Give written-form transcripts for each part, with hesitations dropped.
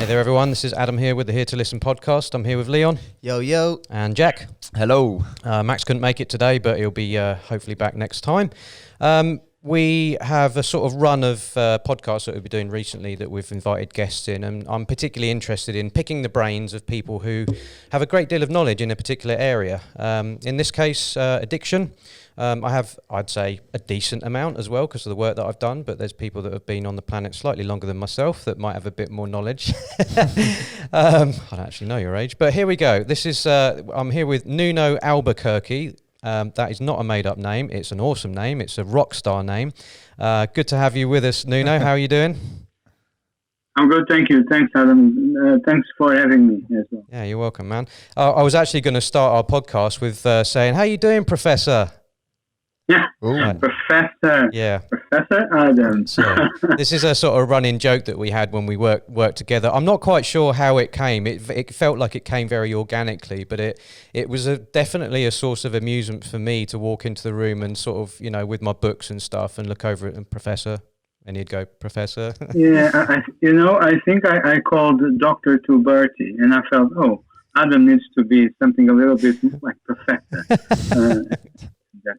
Hey there everyone, this is Adam here with the Hear2Listen Podcast. I'm here with Leon. Yo, yo. And Jack. Hello. Max couldn't make it today, but he'll be hopefully back next time. We have a sort of run of podcasts that we've been doing recently that we've invited guests in, and I'm particularly interested in picking the brains of people who have a great deal of knowledge in a particular area. In this case, addiction. I have, I'd say, a decent amount as well because of the work that I've done, but there's people that have been on the planet slightly longer than myself that might have a bit more knowledge. I don't actually know your age, but here we go. This is, I'm here with Nuno Albuquerque. That is not a made-up name. It's an awesome name. It's a rock star name. Good to have you with us, Nuno. How are you doing? I'm good, thank you. Thanks, Adam. Thanks for having me as well. Yeah, you're welcome, man. I was actually going to start our podcast with saying, how you doing, Professor? Yeah, Ooh. Professor. Yeah. Professor Adam. So, this is a sort of running joke that we had when we worked together. I'm not quite sure how it came. It felt like it came very organically, but it was definitely a source of amusement for me to walk into the room and sort of, you know, with my books and stuff and look over it and Professor, and he'd go, Professor. Yeah, I think I called Doctor to Bertie, and I felt, Adam needs to be something a little bit like Professor. Yeah.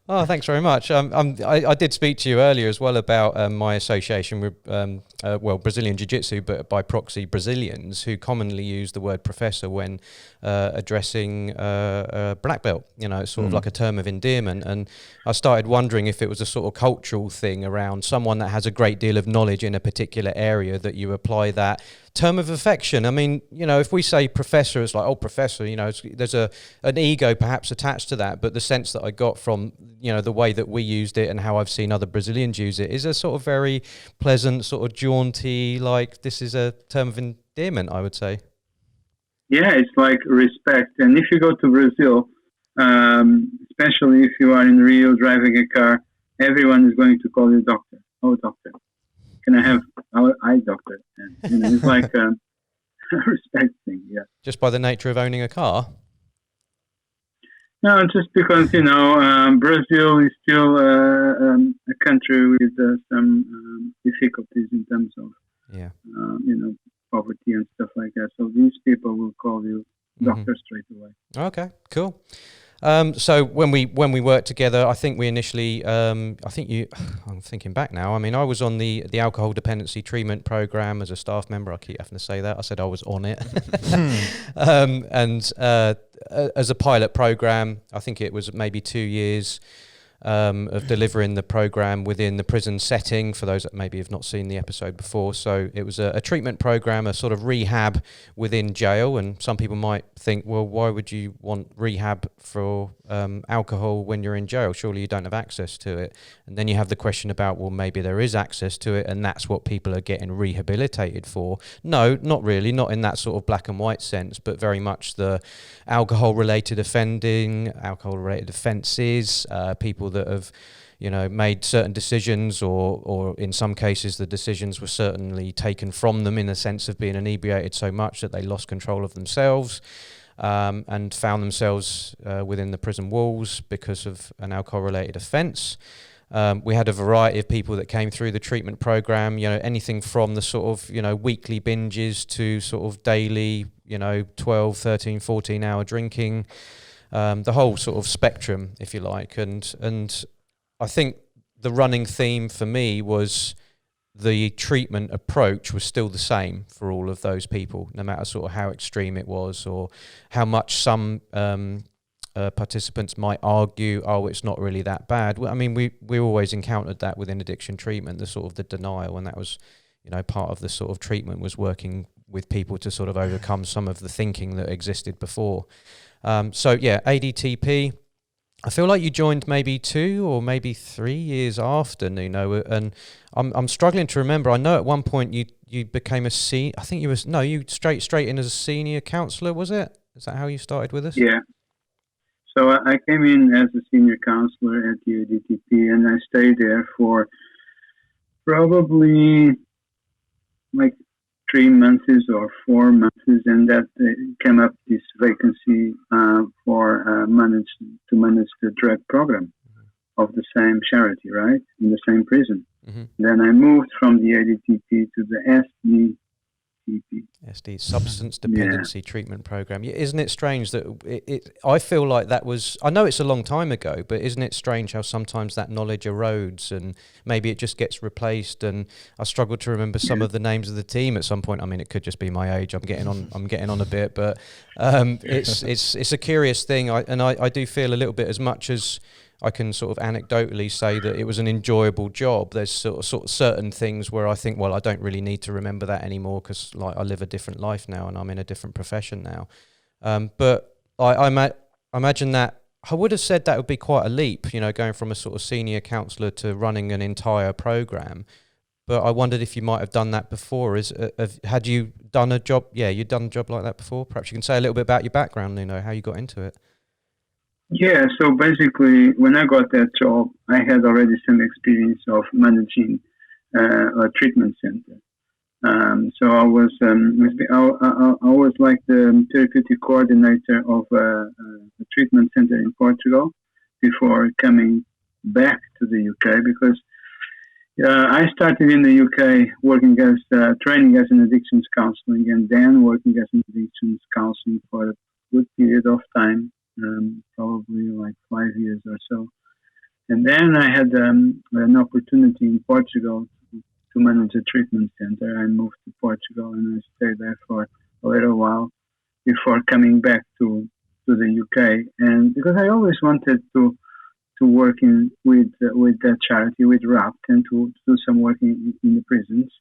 Oh, thanks very much. I did speak to you earlier as well about my association with, Brazilian Jiu-Jitsu, but by proxy Brazilians who commonly use the word professor when addressing a black belt. You know, it's sort of like a term of endearment. And I started wondering if it was a sort of cultural thing around someone that has a great deal of knowledge in a particular area that you apply that term of affection. I mean, you know, if we say professor, it's like, oh, professor, you know, there's an ego perhaps attached to that, but the sense that I got from, you know, the way that we used it and how I've seen other Brazilians use it is a sort of very pleasant, sort of jaunty, like this is a term of endearment, I would say. Yeah, it's like respect. And if you go to Brazil, especially if you are in Rio driving a car, everyone is going to call you doctor. Oh, doctor. Can I have our eye doctor? And, you know, it's like a respect thing, yeah. Just by the nature of owning a car? No, just because, you know, Brazil is still a country with some difficulties in terms of, you know, poverty and stuff like that. So these people will call you doctor straight away. Okay, cool. So when we worked together, I think we initially, I'm thinking back now. I mean, I was on the alcohol dependency treatment program as a staff member. I keep having to say that. I said I was on it. And as a pilot program, I think it was maybe 2 years of delivering the program within the prison setting, for those that maybe have not seen the episode before. So it was a treatment program, a sort of rehab within jail. And some people might think, well, why would you want rehab for alcohol when you're in jail? Surely you don't have access to it. And then you have the question about, well, maybe there is access to it and that's what people are getting rehabilitated for. No, not really, not in that sort of black and white sense, but very much the alcohol-related offending, alcohol-related offences, people that have, you know, made certain decisions or in some cases the decisions were certainly taken from them in the sense of being inebriated so much that they lost control of themselves and found themselves within the prison walls because of an alcohol-related offence. We had a variety of people that came through the treatment program, you know, anything from the sort of, you know, weekly binges to sort of daily, you know, 12, 13, 14 hour drinking, the whole sort of spectrum, if you like. And I think the running theme for me was the treatment approach was still the same for all of those people, no matter sort of how extreme it was or how much some participants might argue, oh, it's not really that bad. Well, I mean, we always encountered that within addiction treatment, the sort of the denial, and that was, you know, part of the sort of treatment was working with people to sort of overcome some of the thinking that existed before. So yeah, ADTP. I feel like you joined maybe 2 or maybe 3 years after, Nuno, and I'm struggling to remember. I know at one point you became a senior. I think you straight in as a senior counsellor. Was it? Is that how you started with us? Yeah. So I came in as a senior counsellor at the ADTP, and I stayed there for probably like 3 months or 4 months, and that came up this vacancy for manage the drug program of the same charity, right, in the same prison. Then I moved from the ADTP to the SDP. SD, Substance Dependency Treatment Program. Yeah, isn't it strange that I feel like that was, I know it's a long time ago, but isn't it strange how sometimes that knowledge erodes and maybe it just gets replaced? And I struggle to remember some of the names of the team at some point. I mean, it could just be my age. I'm getting on a bit, but it's a curious thing. I do feel a little bit, as much as I can sort of anecdotally say that it was an enjoyable job, there's sort of certain things where I think, well, I don't really need to remember that anymore because like I live a different life now and I'm in a different profession now. But I imagine that I would have said that would be quite a leap, you know, going from a sort of senior counsellor to running an entire program. But I wondered if you might have done that before. Had you done a job? Yeah, you'd done a job like that before. Perhaps you can say a little bit about your background, Nuno, how you got into it. Yeah, so basically, when I got that job, I had already some experience of managing a treatment center. So I was like the therapeutic coordinator of a treatment center in Portugal before coming back to the UK, because I started in the UK working as training as an addictions counselling, and then working as an addictions counselling for a good period of time. Probably like 5 years or so. And then I had an opportunity in Portugal to manage a treatment center. I moved to Portugal and I stayed there for a little while before coming back to the UK. And because I always wanted to work with that charity, with RAPT, and to do some work in the prisons.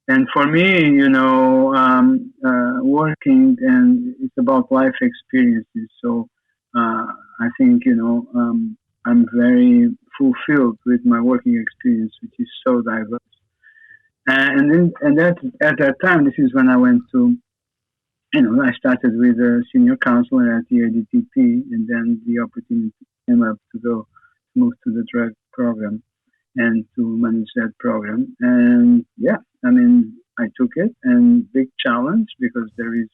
And for me, you know, working, and it's about life experiences. So I think, you know, I'm very fulfilled with my working experience, which is so diverse. And at that time, this is when I went to, you know, I started with a senior counselor at the ADTP, and then the opportunity came up to move to the drug program and to manage that program. And yeah, I mean, I took it, and big challenge, because there is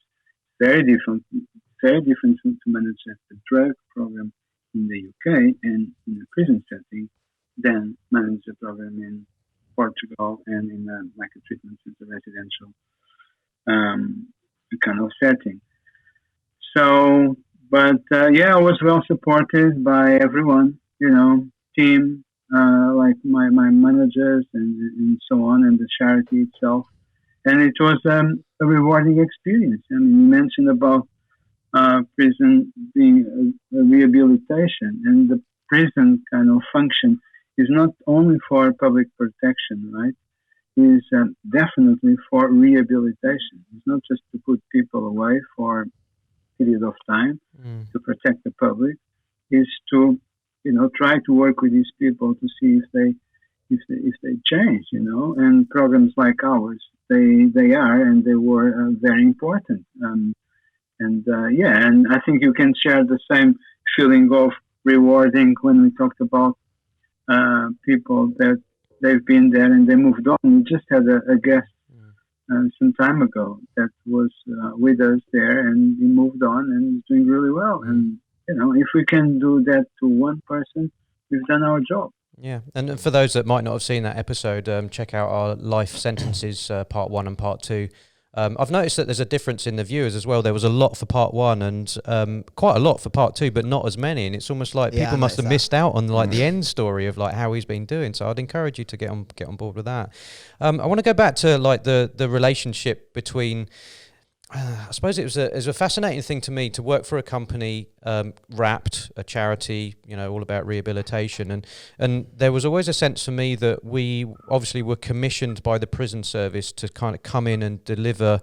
very different to manage the drug program in the UK and in a prison setting than manage the program in Portugal and in like a treatment center, residential kind of setting. So, but yeah, I was well supported by everyone, you know, team, like my managers and so on, and the charity itself. And it was a rewarding experience. I mean, you mentioned about prison being a rehabilitation, and the prison kind of function is not only for public protection, right? It is definitely for rehabilitation. It's not just to put people away for a period of time to protect the public. It's to, you know, try to work with these people to see if they change, you know. And programs like ours, they are, and they were very important. Yeah, and I think you can share the same feeling of rewarding when we talked about people that they've been there and they moved on. We just had a guest some time ago that was with us there, and he moved on and is doing really well. And, you know, if we can do that to one person, we've done our job. Yeah, and for those that might not have seen that episode, check out our life sentences part 1 and part 2. I've noticed that there's a difference in the viewers as well. There was a lot for part 1 and quite a lot for part 2, but not as many. And it's almost like people must have missed out on like the end story of like how he's been doing. So I'd encourage you to get on board with that. I want to go back to like the relationship between. I suppose it was a fascinating thing to me to work for a company, RAPT, a charity, you know, all about rehabilitation, and there was always a sense for me that we obviously were commissioned by the prison service to kind of come in and deliver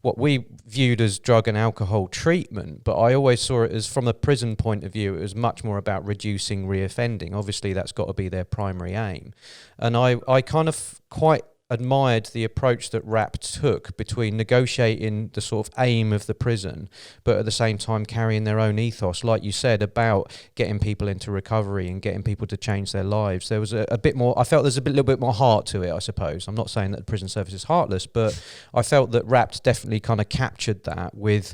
what we viewed as drug and alcohol treatment, but I always saw it as, from a prison point of view, it was much more about reducing reoffending. Obviously, that's got to be their primary aim, and I kind of quite admired the approach that RAPT took between negotiating the sort of aim of the prison, but at the same time carrying their own ethos, like you said, about getting people into recovery and getting people to change their lives. There was a bit more, I felt there's a little bit more heart to it, I suppose. I'm not saying that the prison service is heartless, but I felt that RAPT definitely kind of captured that with,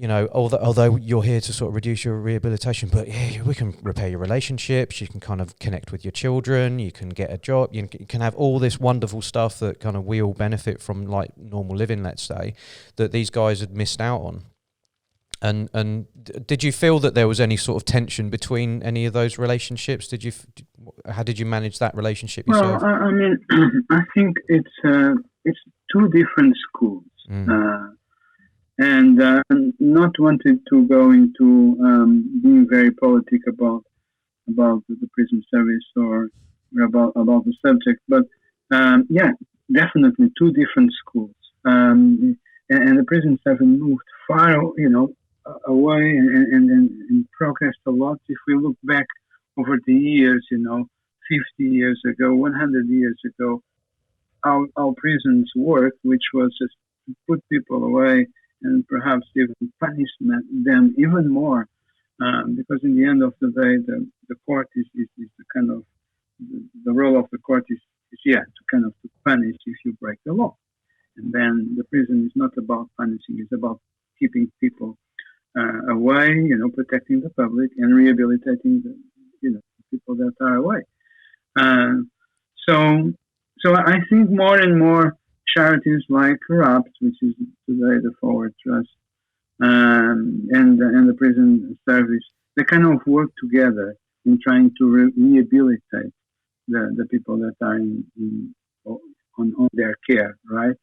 although you're here to sort of reduce your rehabilitation, but yeah, we can repair your relationships. You can kind of connect with your children. You can get a job. You can have all this wonderful stuff that kind of we all benefit from, like normal living, let's say, that these guys had missed out on. And did you feel that there was any sort of tension between any of those relationships? How did you manage that relationship yourself? Well, I mean, I think it's two different schools. And not wanted to go into being very politic about the prison service or about the subject, but definitely two different schools. And the prison service moved far, away and progressed a lot. If we look back over the years, 50 years ago, 100 years ago, how prisons worked, which was just to put people away and perhaps even punish them even more, because in the end of the day, the court is the kind of the role of the court is to kind of to punish if you break the law, and then the prison is not about punishing; it's about keeping people away, protecting the public and rehabilitating the people that are away. So I think more and more charities like RAPT, which is today the Forward Trust, and the prison service, they kind of work together in trying to rehabilitate the people that are on their care, right?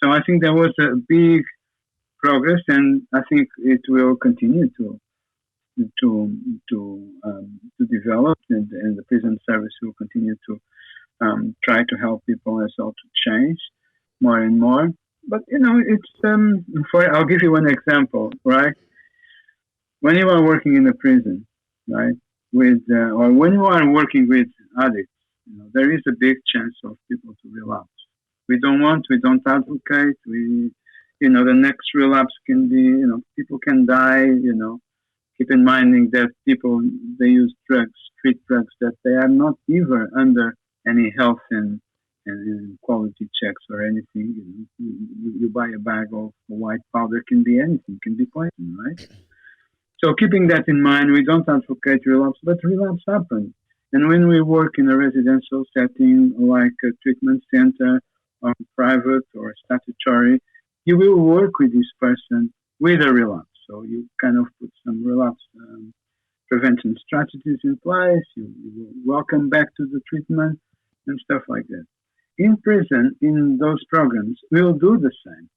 So I think there was a big progress, and I think it will continue to develop, and the prison service will continue to try to help people as well to change more and more. But it's I'll give you one example, right? When you are working in a prison, right, or when you are working with addicts, there is a big chance of people to relapse. We don't advocate. The next relapse can be, people can die. Keep in mind that people, they use street drugs that they are not even under any health and quality checks or anything. You buy a bag of white powder, can be anything, can be poison, right? So keeping that in mind, we don't advocate relapse, but relapse happens. And when we work in a residential setting like a treatment center or private or statutory, you will work with this person with a relapse. So you kind of put some relapse prevention strategies in place. You will welcome back to the treatment and stuff like that. In prison, in those programs, we'll do the same.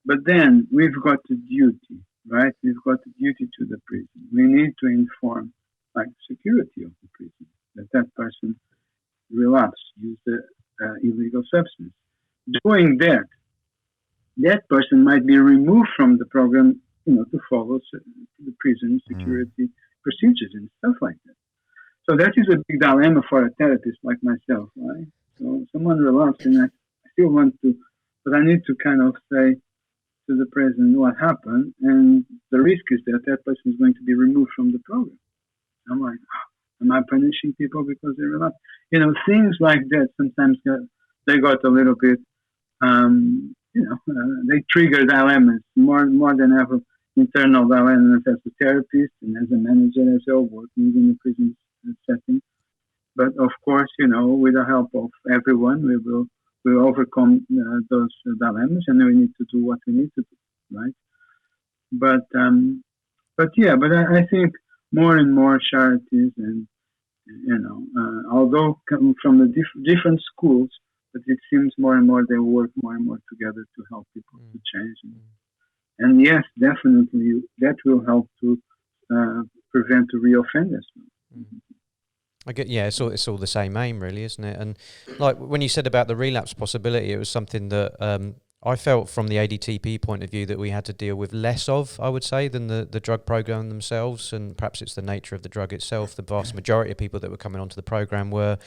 But then we've got a duty, right? We've got a duty to the prison. We need to inform, like, security of the prison, that person relapsed, used illegal substance. Doing that person might be removed from the program, to follow the prison security procedures and stuff like that. So that is a big dilemma for a therapist like myself, right? So someone relapsed and I still want to, but I need to kind of say to the prison what happened, and the risk is that person is going to be removed from the program. I'm like, am I punishing people because they relapsed? Things like that sometimes they got a little bit, they trigger dilemmas more than ever, internal dilemmas as a therapist and as a manager as well, working in a prison setting. But of course, with the help of everyone, we will overcome those dilemmas, and we need to do what we need to do, right? But I think more and more charities, and although come from the different schools, but it seems more and more they work more and more together to help people to change. And yes, definitely that will help to prevent the reoffenders. I get, it's all the same aim, really, isn't it? And like when you said about the relapse possibility, it was something that I felt from the ADTP point of view that we had to deal with less of, I would say, than the drug program themselves. And perhaps it's the nature of the drug itself. The vast majority of people that were coming onto the program were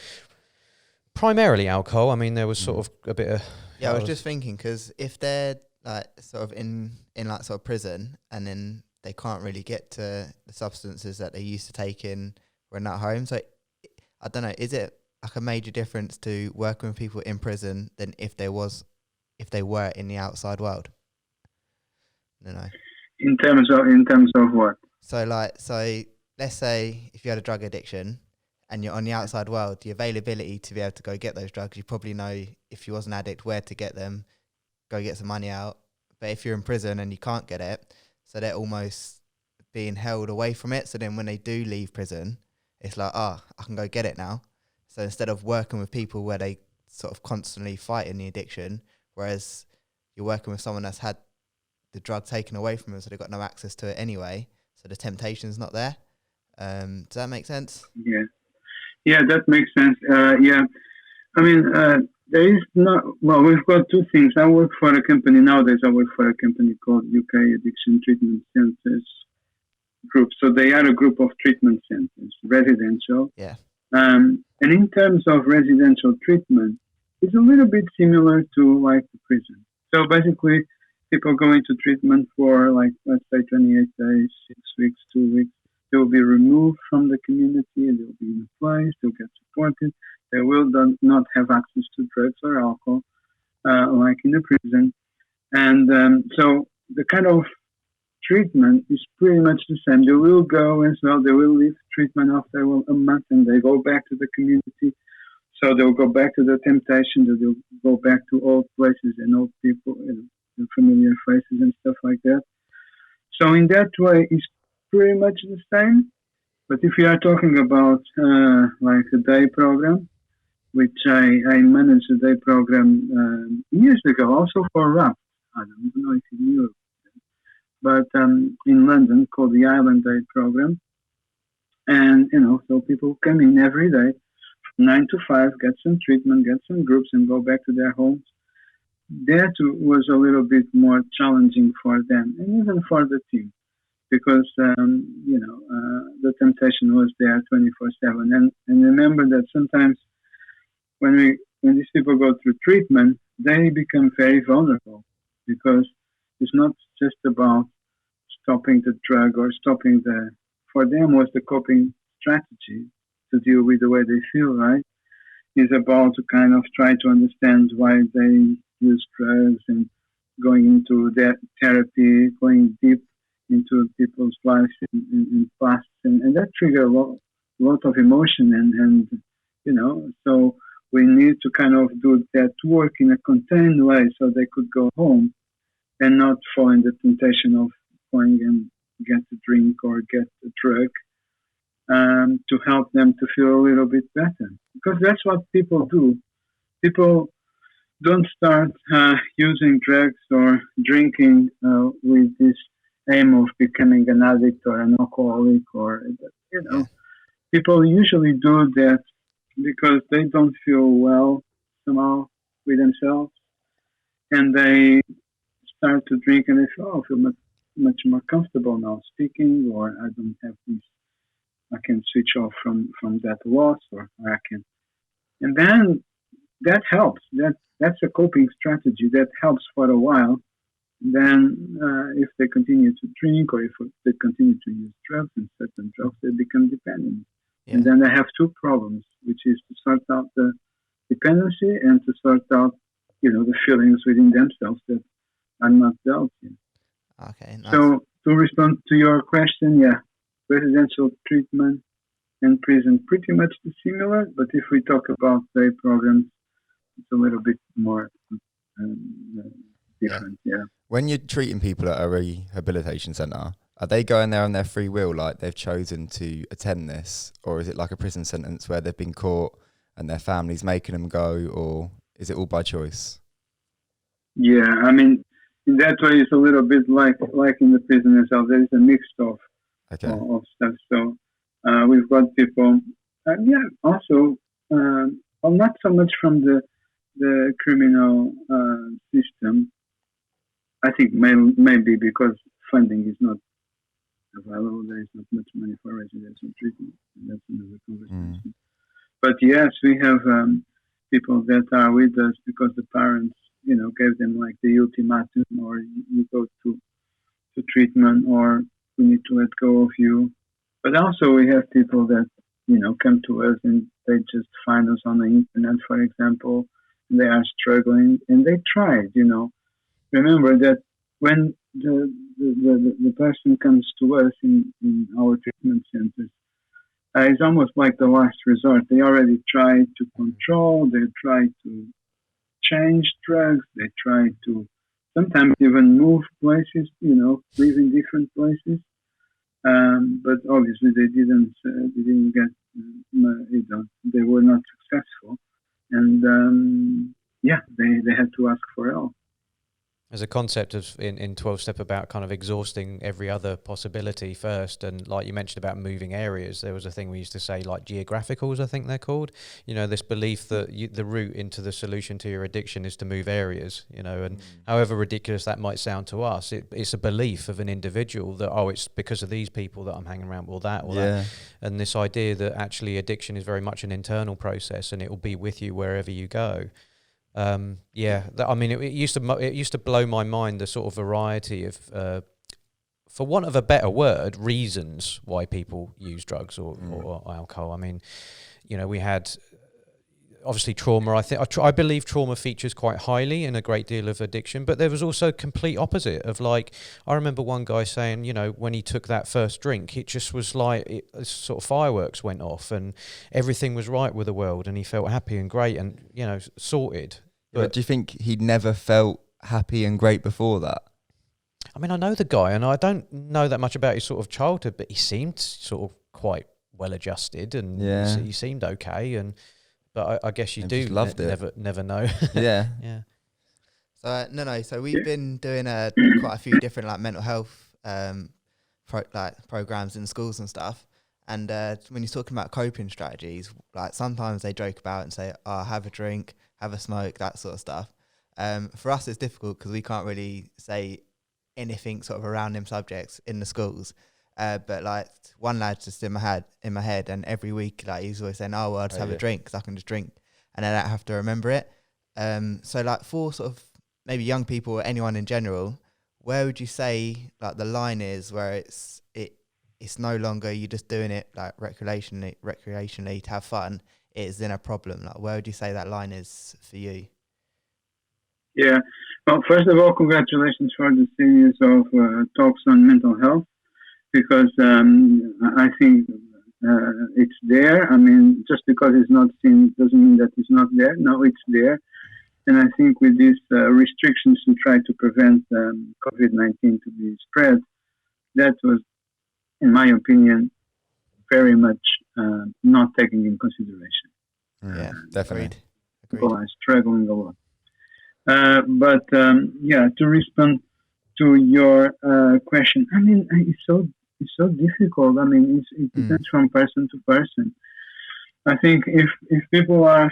primarily alcohol. I mean, there was sort of a bit of... Yeah, I was just thinking, because if they're like sort of in like sort of prison, and then they can't really get to the substances that they used to take in when at home. So I don't know, is it like a major difference to working with people in prison than if they were in the outside world? I don't know. In terms of what? So let's say if you had a drug addiction and you're on the outside world, the availability to be able to go get those drugs, you probably know if you was an addict where to get them, go get some money out. But if you're in prison and you can't get it, so they're almost being held away from it. So then when they do leave prison, it's like, I can go get it now. So instead of working with people where they sort of constantly fighting the addiction, whereas you're working with someone that's had the drug taken away from them, so they've got no access to it anyway, so the temptation's not there. Does that make sense? Yeah, that makes sense. Yeah, I mean, there is not. Well, we've got two things. I work for a company nowadays. I work for a company called UK Addiction Treatment Centres Group. So they are a group of treatment centres, residential. Yeah. And in terms of residential treatment, it's a little bit similar to like the prison. So basically, people go into treatment for like, let's say 28 days, 6 weeks, 2 weeks. They will be removed from the community. They'll be in a place. They'll get supported. They will not have access to drugs or alcohol, like in a prison. And so the kind of treatment is pretty much the same. They will go as well. They will leave treatment after a month, and they go back to the community. So they'll go back to the temptation. They'll go back to old places and old people, familiar faces and stuff like that. So in that way, it's pretty much the same. But if we are talking about like a day program, which I managed a day program years ago, also for RAP. I don't know if you knew, but in London called the Island Day program. And, so people come in every day, 9 to 5, get some treatment, get some groups, and go back to their homes. That was a little bit more challenging for them, and even for the team, because, the temptation was there 24/7. And remember that sometimes when these people go through treatment, they become very vulnerable, because it's not just about stopping the drug or for them was the coping strategy to deal with the way they feel, right? Is about to kind of try to understand why they use drugs and going into that therapy, going deep into people's lives in past, and that trigger a lot of emotion and so we need to kind of do that work in a contained way so they could go home and not fall in the temptation of going and get a drink or get a drug, to help them to feel a little bit better. Because that's what people do. People don't start using drugs or drinking with this aim of becoming an addict or an alcoholic People usually do that because they don't feel well somehow with themselves, and they start to drink and they feel, I feel much more comfortable now speaking, or I don't have this, I can switch off from that loss, or I can, and then that helps. That's a coping strategy that helps for a while. Then if they continue to drink, or if they continue to use drugs, and certain drugs, they become dependent. Yeah. And then they have two problems, which is to sort out the dependency and to sort out, the feelings within themselves that are not dealt with. Okay. Nice. So to respond to your question, residential treatment and prison pretty much similar, but if we talk about day programs, it's a little bit more different. Yeah. When you're treating people at a rehabilitation centre, are they going there on their free will, like they've chosen to attend this, or is it like a prison sentence where they've been caught and their family's making them go, or is it all by choice? Yeah, I mean, in that way, it's a little bit like in the prison itself. There is a mix of stuff. So we've got people, also, not so much from the criminal system. I think maybe because funding is not available, there is not much money for residential treatment, and that's another conversation. But yes, we have people that are with us because the parents, gave them like the ultimatum, or you go to treatment, or we need to let go of you. But also we have people that, come to us and they just find us on the internet, for example, and they are struggling and they tried, Remember that when the person comes to us in our treatment centers, it's almost like the last resort. They already tried to control, they try to change drugs, they try to sometimes even move places, live in different places. But obviously they didn't get, they were not successful. And they had to ask for help. There's a concept of in 12-step about kind of exhausting every other possibility first, and like you mentioned about moving areas, there was a thing we used to say, like geographicals, I think they're called. This belief that the route into the solution to your addiction is to move areas. And however ridiculous that might sound to us, it's a belief of an individual that it's because of these people that I'm hanging around with, or that, and this idea that actually addiction is very much an internal process, and it will be with you wherever you go. It used to blow my mind, the sort of variety of, for want of a better word, reasons why people use drugs or alcohol. I mean, we had obviously trauma. I believe trauma features quite highly in a great deal of addiction, but there was also complete opposite of, like, I remember one guy saying, when he took that first drink, it just was like sort of fireworks went off and everything was right with the world, and he felt happy and great and sorted. But do you think he'd never felt happy and great before that? I mean, I know the guy, and I don't know that much about his sort of childhood, but he seemed sort of quite well adjusted, and he seemed okay. But I guess you do never know. Yeah. Yeah. So So we've been doing quite a few different mental health programs in schools and stuff. And when you're talking about coping strategies, sometimes they joke about and say, "Oh, have a drink, have a smoke," that sort of stuff. For us, it's difficult because we can't really say anything sort of around them subjects in the schools. But one lad's just in my head, and every week he's always saying, "Oh, well, I'll just have a drink because I can just drink," and then I don't have to remember it. So for sort of maybe young people or anyone in general, where would you say the line is where it's no longer you're just doing it recreationally to have fun? It is then a problem. Where would you say that line is for you? Yeah. Well, first of all, congratulations for the series of talks on mental health, because I think it's there. I mean, just because it's not seen doesn't mean that it's not there. No, it's there. And I think with these restrictions to try to prevent COVID-19 to be spread, that was, in my opinion, very much not taken in consideration. Yeah, definitely. People are struggling a lot. To respond to your question, I mean, it's so difficult. I mean, it depends from person to person. I think if people are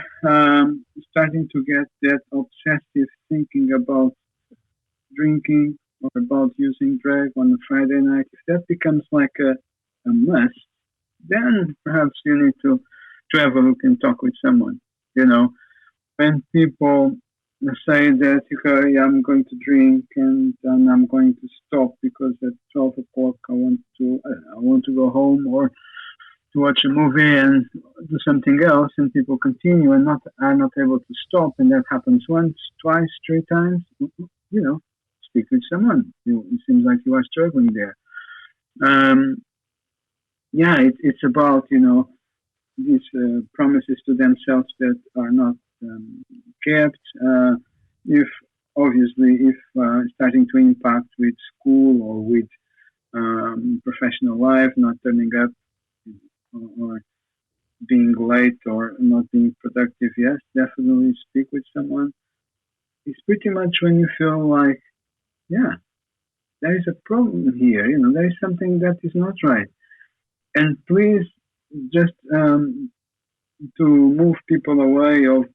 starting to get that obsessive thinking about drinking or about using drug on a Friday night, if that becomes like a must, then perhaps you need to have a look and talk with someone. When people say that, okay, I'm going to drink and then I'm going to stop because at 12 o'clock I want to go home or to watch a movie and do something else, and people continue and are not able to stop, and that happens once, twice, 3 times, speak with someone. It seems like you are struggling there. It's about, these promises to themselves that are not kept. If starting to impact with school or with professional life, not turning up or being late or not being productive, yes, definitely speak with someone. It's pretty much when you feel like, there is a problem here, there is something that is not right. And please, just to move people away of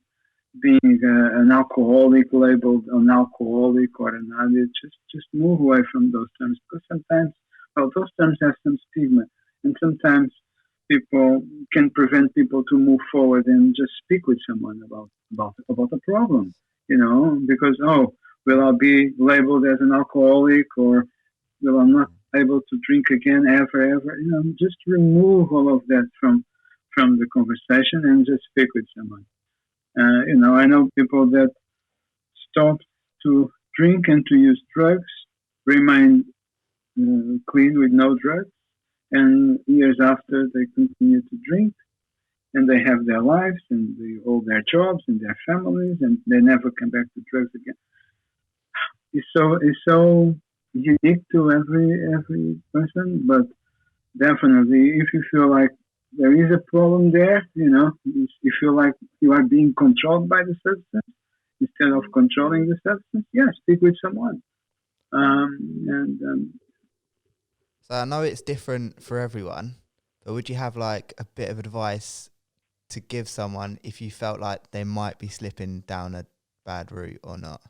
being an alcoholic, labeled an alcoholic or an addict, just move away from those terms, because sometimes, those terms have some stigma, and sometimes people can prevent people to move forward and just speak with someone about a problem, because, will I be labeled as an alcoholic, or will I not able to drink again ever? Just remove all of that from the conversation and just speak with someone. I know people that stopped to drink and to use drugs remain clean with no drugs, and years after they continue to drink, and they have their lives and all their jobs and their families, and they never come back to drugs again. It's so unique to every person, but definitely, if you feel like there is a problem there, you feel like you are being controlled by the substance instead of controlling the substance, speak with someone. So I know it's different for everyone, but would you have like a bit of advice to give someone if you felt like they might be slipping down a bad route or not?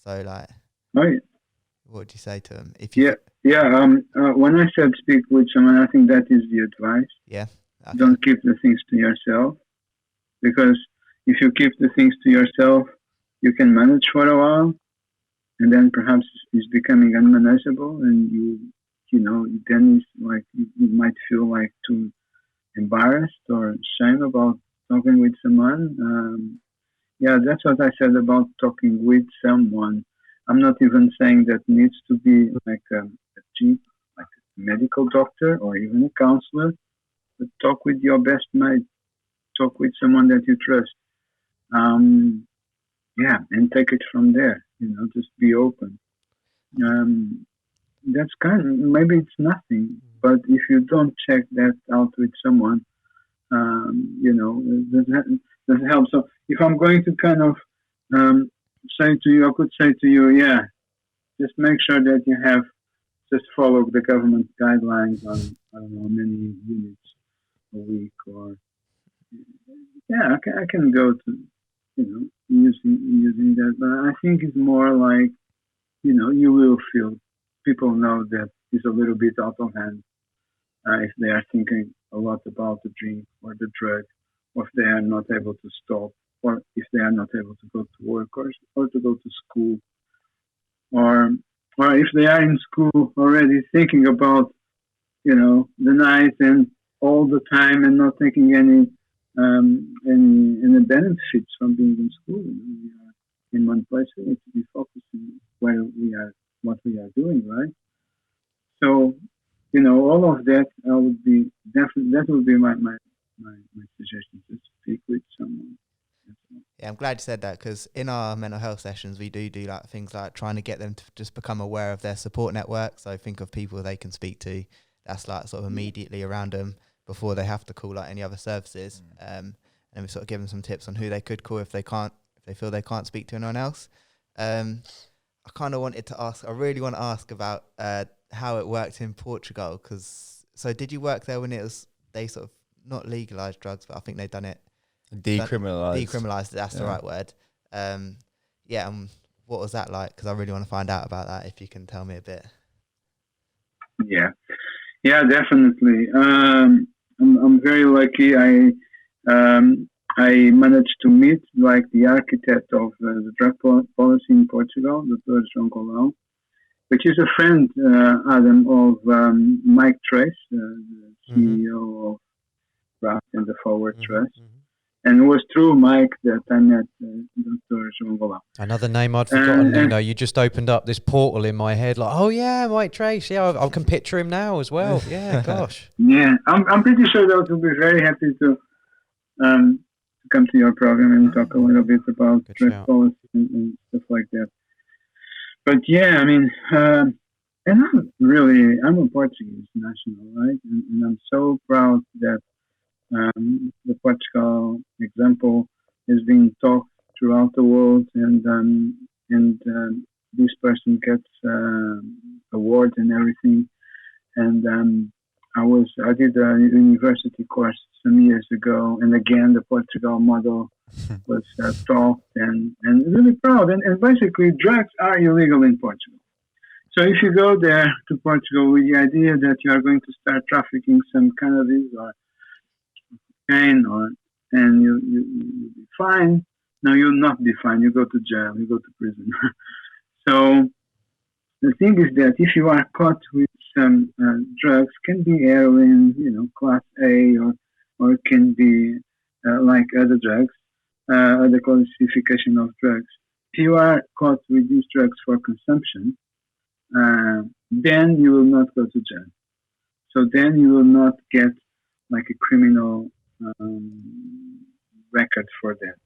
So like, what would you say to them? When I said speak with someone, I think that is the advice. Yeah. Okay. Don't keep the things to yourself, because if you keep the things to yourself, you can manage for a while, and then perhaps it's becoming unmanageable, and then it's like you might feel like too embarrassed or shame about talking with someone. That's what I said about talking with someone. I'm not even saying that needs to be like a like a medical doctor or even a counselor, but talk with your best mate, talk with someone that you trust. And take it from there, just be open. That's maybe it's nothing, but if you don't check that out with someone, it doesn't help. So if I'm going to kind of say to you, I could say to you, just make sure that you have just follow the government guidelines on, I don't know, many units a week, or I can go to, using that, but I think it's more like, you will feel, people know that it's a little bit out of hand if they are thinking a lot about the drink or the drug, or if they are not able to stop, or if they are not able to go to work or to go to school, or if they are in school already thinking about, the night and all the time and not taking any benefits from being in school. We are in one place, we need to be focusing where we are, what we are doing, right? So, all of that, that would be my suggestion, to speak with someone. Yeah, I'm glad you said that, because in our mental health sessions, we do like things like trying to get them to just become aware of their support network. So think of people they can speak to that's like sort of immediately around them before they have to call like any other services. And we sort of give them some tips on who they could call if they feel they can't speak to anyone else. I kind of wanted to ask, I really want to ask about how it worked in Portugal, so did you work there when they sort of not legalised drugs, but I think they've done it decriminalised, that's the right word. What was that like? Because I really want to find out about that, if you can tell me a bit. Yeah, definitely. I'm very lucky. I managed to meet like the architect of the drug policy in Portugal, Dr. João Golão, which is a friend, Adam, of Mike Trace, the CEO of RAP and the Forward Trust. And it was through Mike that I met Dr. João Golão. Another name I'd forgotten. You just opened up this portal in my head. Like, oh yeah, Mike Trace. Yeah, I can picture him now as well. Yeah, gosh. Yeah, I'm pretty sure that will be very happy to come to your program and talk a little bit about drug policy and stuff like that. But yeah, I mean, and I'm a Portuguese national, right? And I'm so proud that the Portugal example is being talked throughout the world, and this person gets awards and everything. And I did a university course some years ago, and again the Portugal model was taught, and really proud. And basically, drugs are illegal in Portugal. So if you go there to Portugal with the idea that you are going to start trafficking some cannabis or cocaine, and you'll be fine. No, you'll not be fine. You go to jail. You go to prison. So the thing is that if you are caught with some drugs, can be heroin, class A, or it can be like other drugs, other classification of drugs. If you are caught with these drugs for consumption, then you will not go to jail. So then you will not get like a criminal record for that.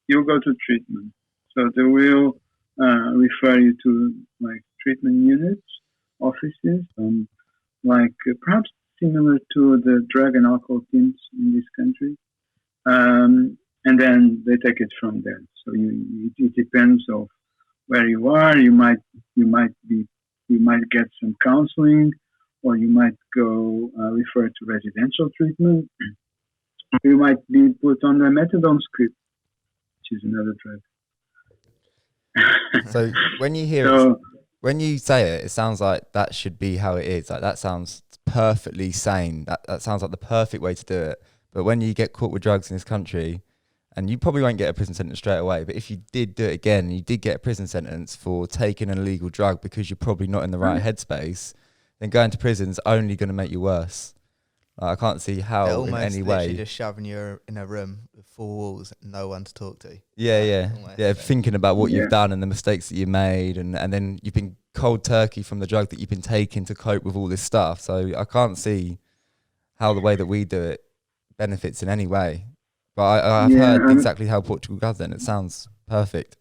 You'll go to treatment. So they will refer you to like treatment units, offices, perhaps similar to the drug and alcohol teams in this country. And then they take it from there. So it depends of where you are. You might get some counseling, or you might go refer to residential treatment. You might be put on the methadone script, which is another drug. So when you hear it, when you say it, it sounds like that should be how it is. Like that sounds perfectly sane. That sounds like the perfect way to do it. But when you get caught with drugs in this country, and you probably won't get a prison sentence straight away, but if you did do it again, and you did get a prison sentence for taking an illegal drug because you're probably not in the right headspace, then going to prison is only going to make you worse. I can't see how in any way. Just shoving you in a room with four walls, and no one to talk to. Yeah. Thinking about what you've done and the mistakes that you made, and then you've been cold turkey from the drug that you've been taking to cope with all this stuff. So I can't see how the way that we do it benefits in any way. But I've heard exactly how Portugal does it, and it sounds perfect.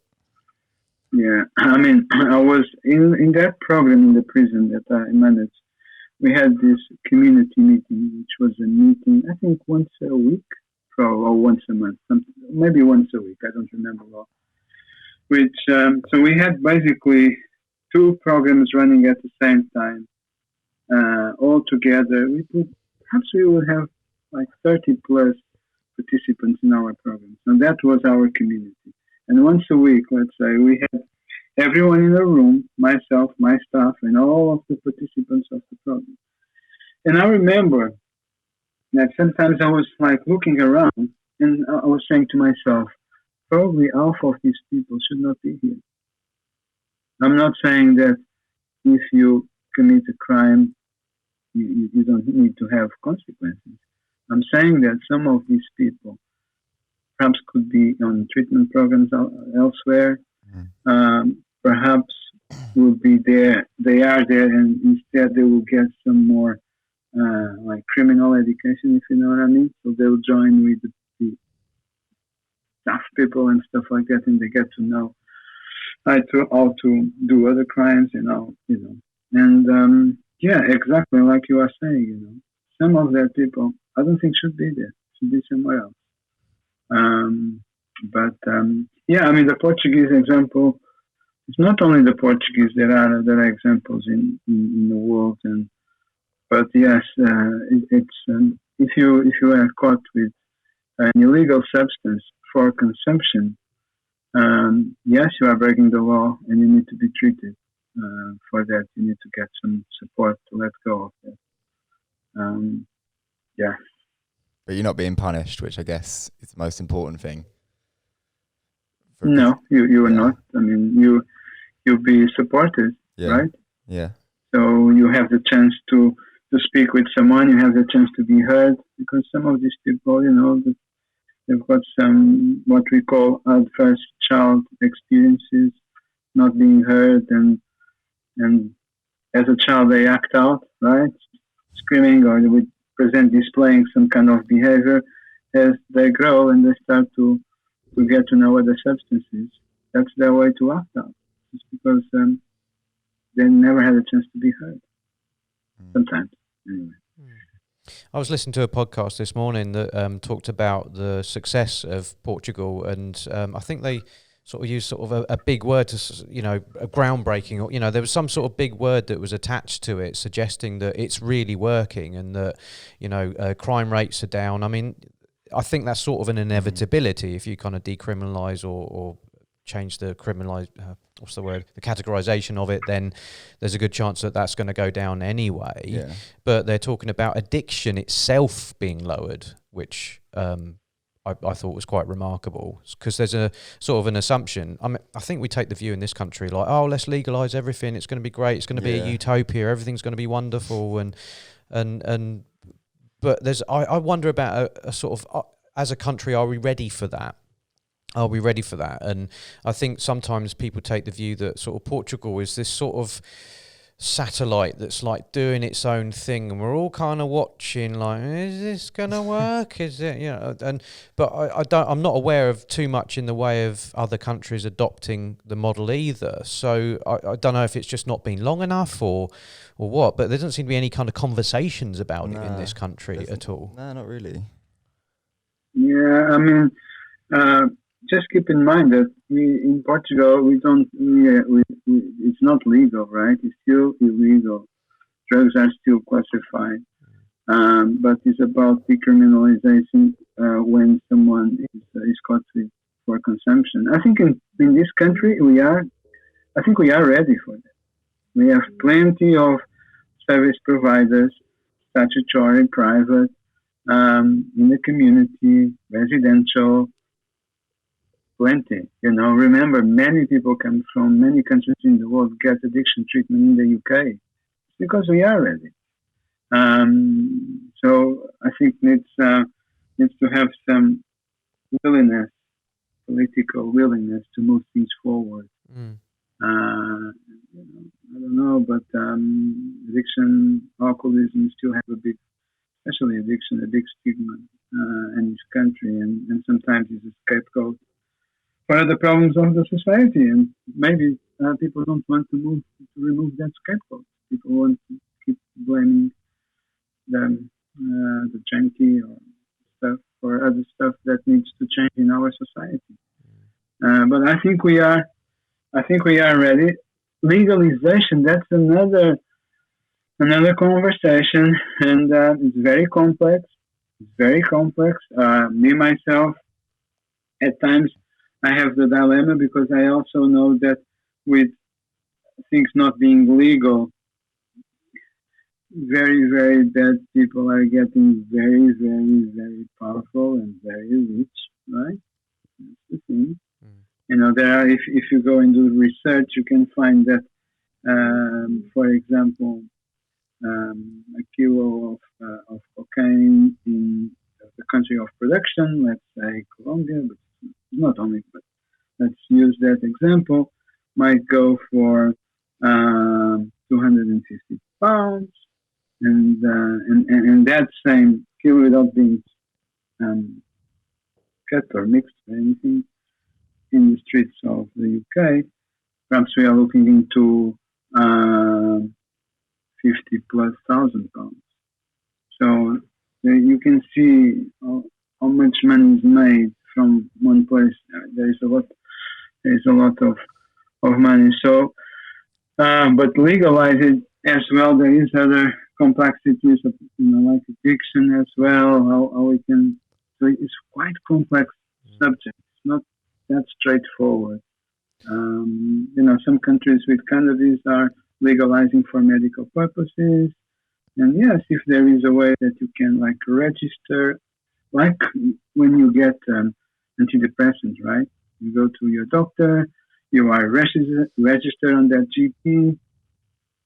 Yeah, I mean, I was in that program in the prison that I managed. We had this community meeting, which was a meeting, I think, once a week, or once a month, maybe once a week, I don't remember well. So we had basically two programs running at the same time, all together. Perhaps we will have like 30 plus participants in our program. And that was our community. And once a week, let's say, we had everyone in a room, myself, my staff, and all of the participants of the program. And I remember that sometimes I was like looking around, and I was saying to myself, probably half of these people should not be here. I'm not saying that if you commit a crime, you don't need to have consequences. I'm saying that some of these people perhaps could be on treatment programs elsewhere. Perhaps will be there. They are there, and instead they will get some more like criminal education, if you know what I mean. So they will join with the tough people and stuff like that, and they get to know how to do other crimes, you know. And exactly like you are saying, some of their people, I don't think should be there. Should be somewhere else. I mean, the Portuguese example. It's not only the Portuguese. There are examples in the world, but yes, it's if you are caught with an illegal substance for consumption, yes, you are breaking the law, and you need to be treated for that. You need to get some support to let go of that. But you're not being punished, which I guess is the most important thing. No, you are not. I mean, you'll be supported, right? Yeah. So you have the chance to speak with someone. You have the chance to be heard, because some of these people, they've got some what we call adverse child experiences, not being heard, and as a child they act out, right, screaming, or they would displaying some kind of behavior. As they grow and they start to get to know other substances, that's their way to act out. Just because they never had a chance to be heard. Sometimes, anyway. I was listening to a podcast this morning that talked about the success of Portugal, and I think they sort of used sort of a big word to, a groundbreaking, or, there was some sort of big word that was attached to it, suggesting that it's really working and that, crime rates are down. I mean, I think that's sort of an inevitability if you kind of decriminalise or change the the categorization of it, then there's a good chance that that's going to go down anyway. Yeah. But they're talking about addiction itself being lowered, which I thought was quite remarkable, because there's a sort of an assumption. I mean, I think we take the view in this country like, oh, let's legalise everything. It's going to be great. It's going to be a utopia. Everything's going to be wonderful. But I wonder about a sort of, as a country, are we ready for that? Are we ready for that? And I think sometimes people take the view that sort of Portugal is this sort of satellite that's like doing its own thing, and we're all kind of watching like, is this gonna work? Is it, but I'm not aware of too much in the way of other countries adopting the model either, so I don't know if it's just not been long enough or what, but there doesn't seem to be any kind of conversations about it in this country at all. No, not really. Yeah, I mean, just keep in mind that in Portugal it's not legal, right? It's still illegal. Drugs are still classified, but it's about decriminalisation when someone is caught for consumption. I think in this country we are ready for that. We have plenty of service providers, statutory, private, in the community, residential. Plenty, remember, many people come from many countries in the world get addiction treatment in the UK. It's because we are ready. So I think needs to have some willingness, political willingness to move things forward. I don't know, but addiction, alcoholism still have a big, especially addiction, a big stigma in this country, and sometimes it's a scapegoat for the problems of the society, and maybe people don't want to remove that scapegoat. People want to keep blaming the junkie or stuff for other stuff that needs to change in our society. But I think we are ready. Legalization, that's another conversation, and it's very complex. Me myself, at times, I have the dilemma because I also know that with things not being legal, very, very bad people are getting very, very, very powerful and very rich, right? That's the thing. There are, if you go and do research, you can find that, for example, a kilo of cocaine in the country of production, let's say Colombia, but not only, but let's use that example, might go for 250 pounds, and that same kilo, without being cut or mixed or anything, in the streets of the UK, perhaps we are looking into 50,000+ pounds. So you can see how much money is made from one place. There is a lot of money. So, but legalize it as well. There is other complexities of, like addiction as well. How we can. So it's quite complex subject. It's not that straightforward. Some countries with cannabis are legalizing for medical purposes. And yes, if there is a way that you can register, like when you get antidepressants, right? You go to your doctor, you are registered on that GP,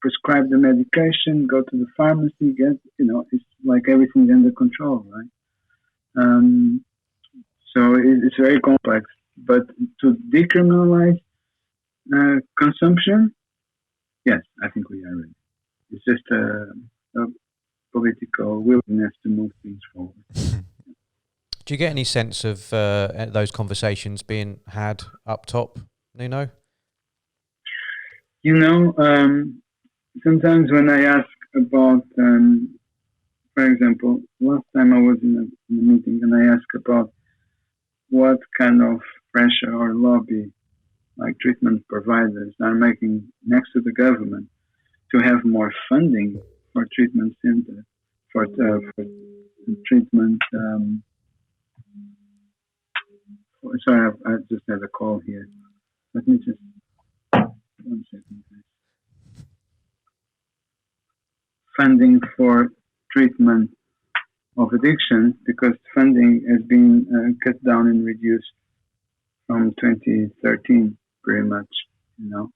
prescribe the medication, go to the pharmacy, get, it's like everything's under control, right? So it's very complex. But to decriminalize consumption, yes, I think we are ready. It's just a political willingness to move things forward. Do you get any sense of those conversations being had up top, Nuno? Sometimes when I ask about, for example, last time I was in a meeting and I asked about what kind of pressure or lobby like treatment providers are making next to the government to have more funding for treatment centers, for treatment. Sorry, I just had a call here. Let me just 1 second, please. Funding for treatment of addiction, because funding has been cut down and reduced from 2013, pretty much. So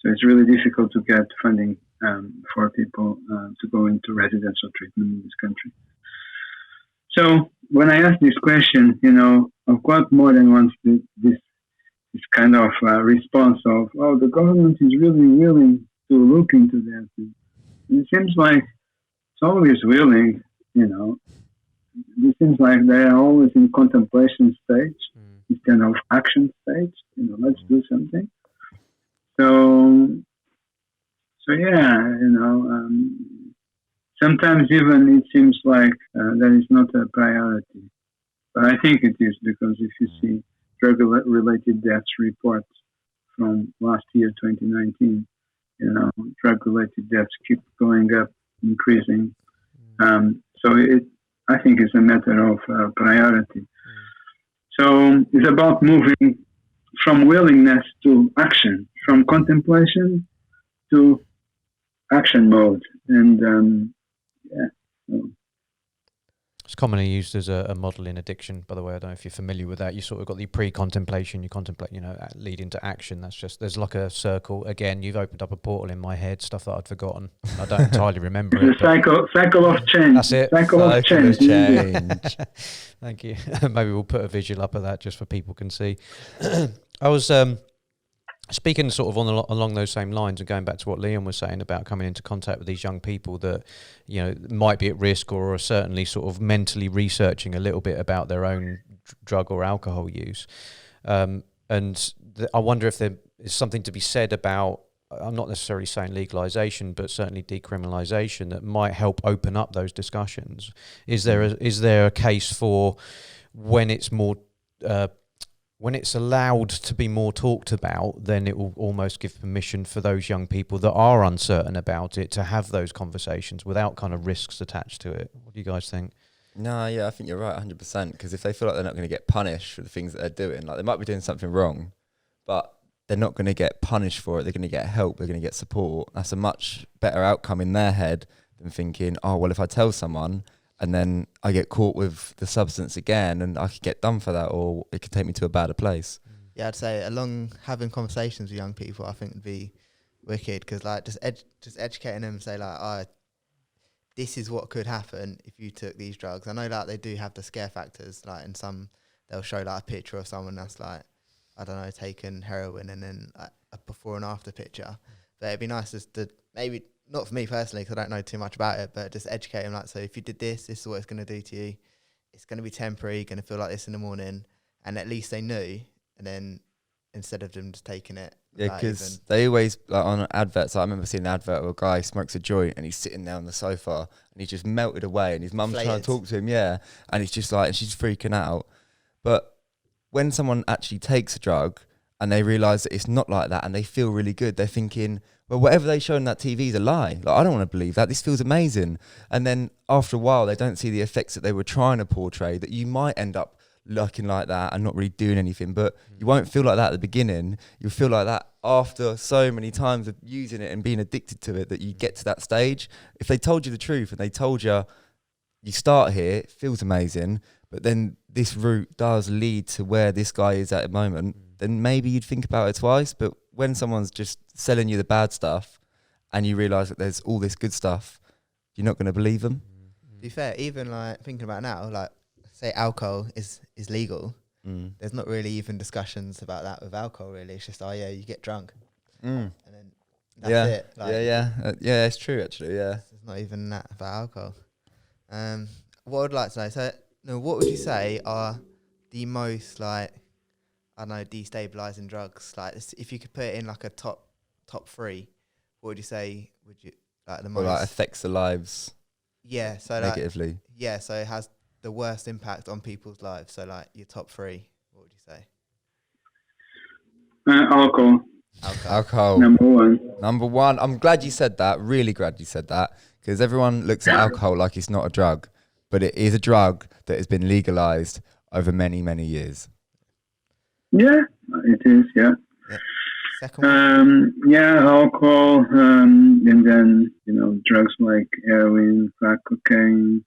it's really difficult to get funding for people to go into residential treatment in this country. So when I ask this question, I've got more than once this kind of response of, the government is really willing to look into that. And it seems like it's always willing, It seems like they are always in contemplation stage instead of action stage. Let's do something. So yeah, sometimes even it seems like that is not a priority. But I think it is, because if you see drug-related deaths reports from last year, 2019, drug-related deaths keep going up, increasing. So I think it's a matter of priority. So it's about moving from willingness to action, from contemplation to action mode. And it's commonly used as a model in addiction, by the way. I don't know if you're familiar with that. You sort of got the pre-contemplation, you contemplate, leading to action. That's just, there's like a circle. Again, you've opened up a portal in my head, stuff that I'd forgotten. I don't entirely remember it. The cycle of change. That's it. Cycle of change. Thank you. Maybe we'll put a visual up of that just for people can see. I was speaking sort of along those same lines, and going back to what Leon was saying about coming into contact with these young people that, might be at risk or are certainly sort of mentally researching a little bit about their own drug or alcohol use. I wonder if there is something to be said about, I'm not necessarily saying legalisation, but certainly decriminalisation that might help open up those discussions. Is there a case for when it's more when it's allowed to be more talked about, then it will almost give permission for those young people that are uncertain about it to have those conversations without kind of risks attached to it? What do you guys think? No, yeah, I think you're right, 100%. Because if they feel like they're not going to get punished for the things that they're doing, like they might be doing something wrong, but they're not going to get punished for it. They're going to get help. They're going to get support. That's a much better outcome in their head than thinking, oh, well, if I tell someone and then I get caught with the substance again and I could get done for that, or it could take me to a better place. Yeah, I'd say having conversations with young people, I think would be wicked, because like just educating them, say like, oh, this is what could happen if you took these drugs. I know like they do have the scare factors, like in some they'll show like a picture of someone that's like, I don't know, taking heroin and then like a before and after picture. But it'd be nice just to, maybe not for me personally, because I don't know too much about it, but just educate them, like, so if you did this is what it's going to do to you. It's going to be temporary, you're going to feel like this in the morning, and at least they knew. And then instead of them just taking it, yeah, because they always, like on adverts, I remember seeing an advert where a guy smokes a joint and he's sitting there on the sofa and he's just melted away and his mum's trying to talk to him, and he's just like, and she's freaking out. But when someone actually takes a drug and they realise that it's not like that and they feel really good, they're thinking, well, whatever they show on that TV is a lie. Like, I don't want to believe that. This feels amazing. And then after a while, they don't see the effects that they were trying to portray, that you might end up looking like that and not really doing anything. But you won't feel like that at the beginning. You'll feel like that after so many times of using it and being addicted to it, that you get to that stage. If they told you the truth and they told you, you start here, it feels amazing, but then this route does lead to where this guy is at the moment, then maybe you'd think about it twice. But when someone's just selling you the bad stuff and you realise that there's all this good stuff, you're not going to believe them. To be fair, even like thinking about now, like say alcohol is legal, there's not really even discussions about that with alcohol really. It's just, oh yeah, you get drunk and then that's it. Like, yeah, it's true actually, yeah. It's not even that about alcohol. What I'd like to know, so what would you say are the most, like, I don't know, destabilizing drugs? Like, if you could put it in like a top three, what would you say? Would you like the most? Or like affects the lives? Yeah, so negatively. Like, yeah, so it has the worst impact on people's lives. So like your top three, what would you say? Alcohol. Number one. I'm glad you said that. Really glad you said that, because everyone looks at alcohol like it's not a drug, but it is a drug that has been legalized over many, many years. Yeah, it is. Yeah. Second one. Alcohol, and then drugs like heroin, crack cocaine,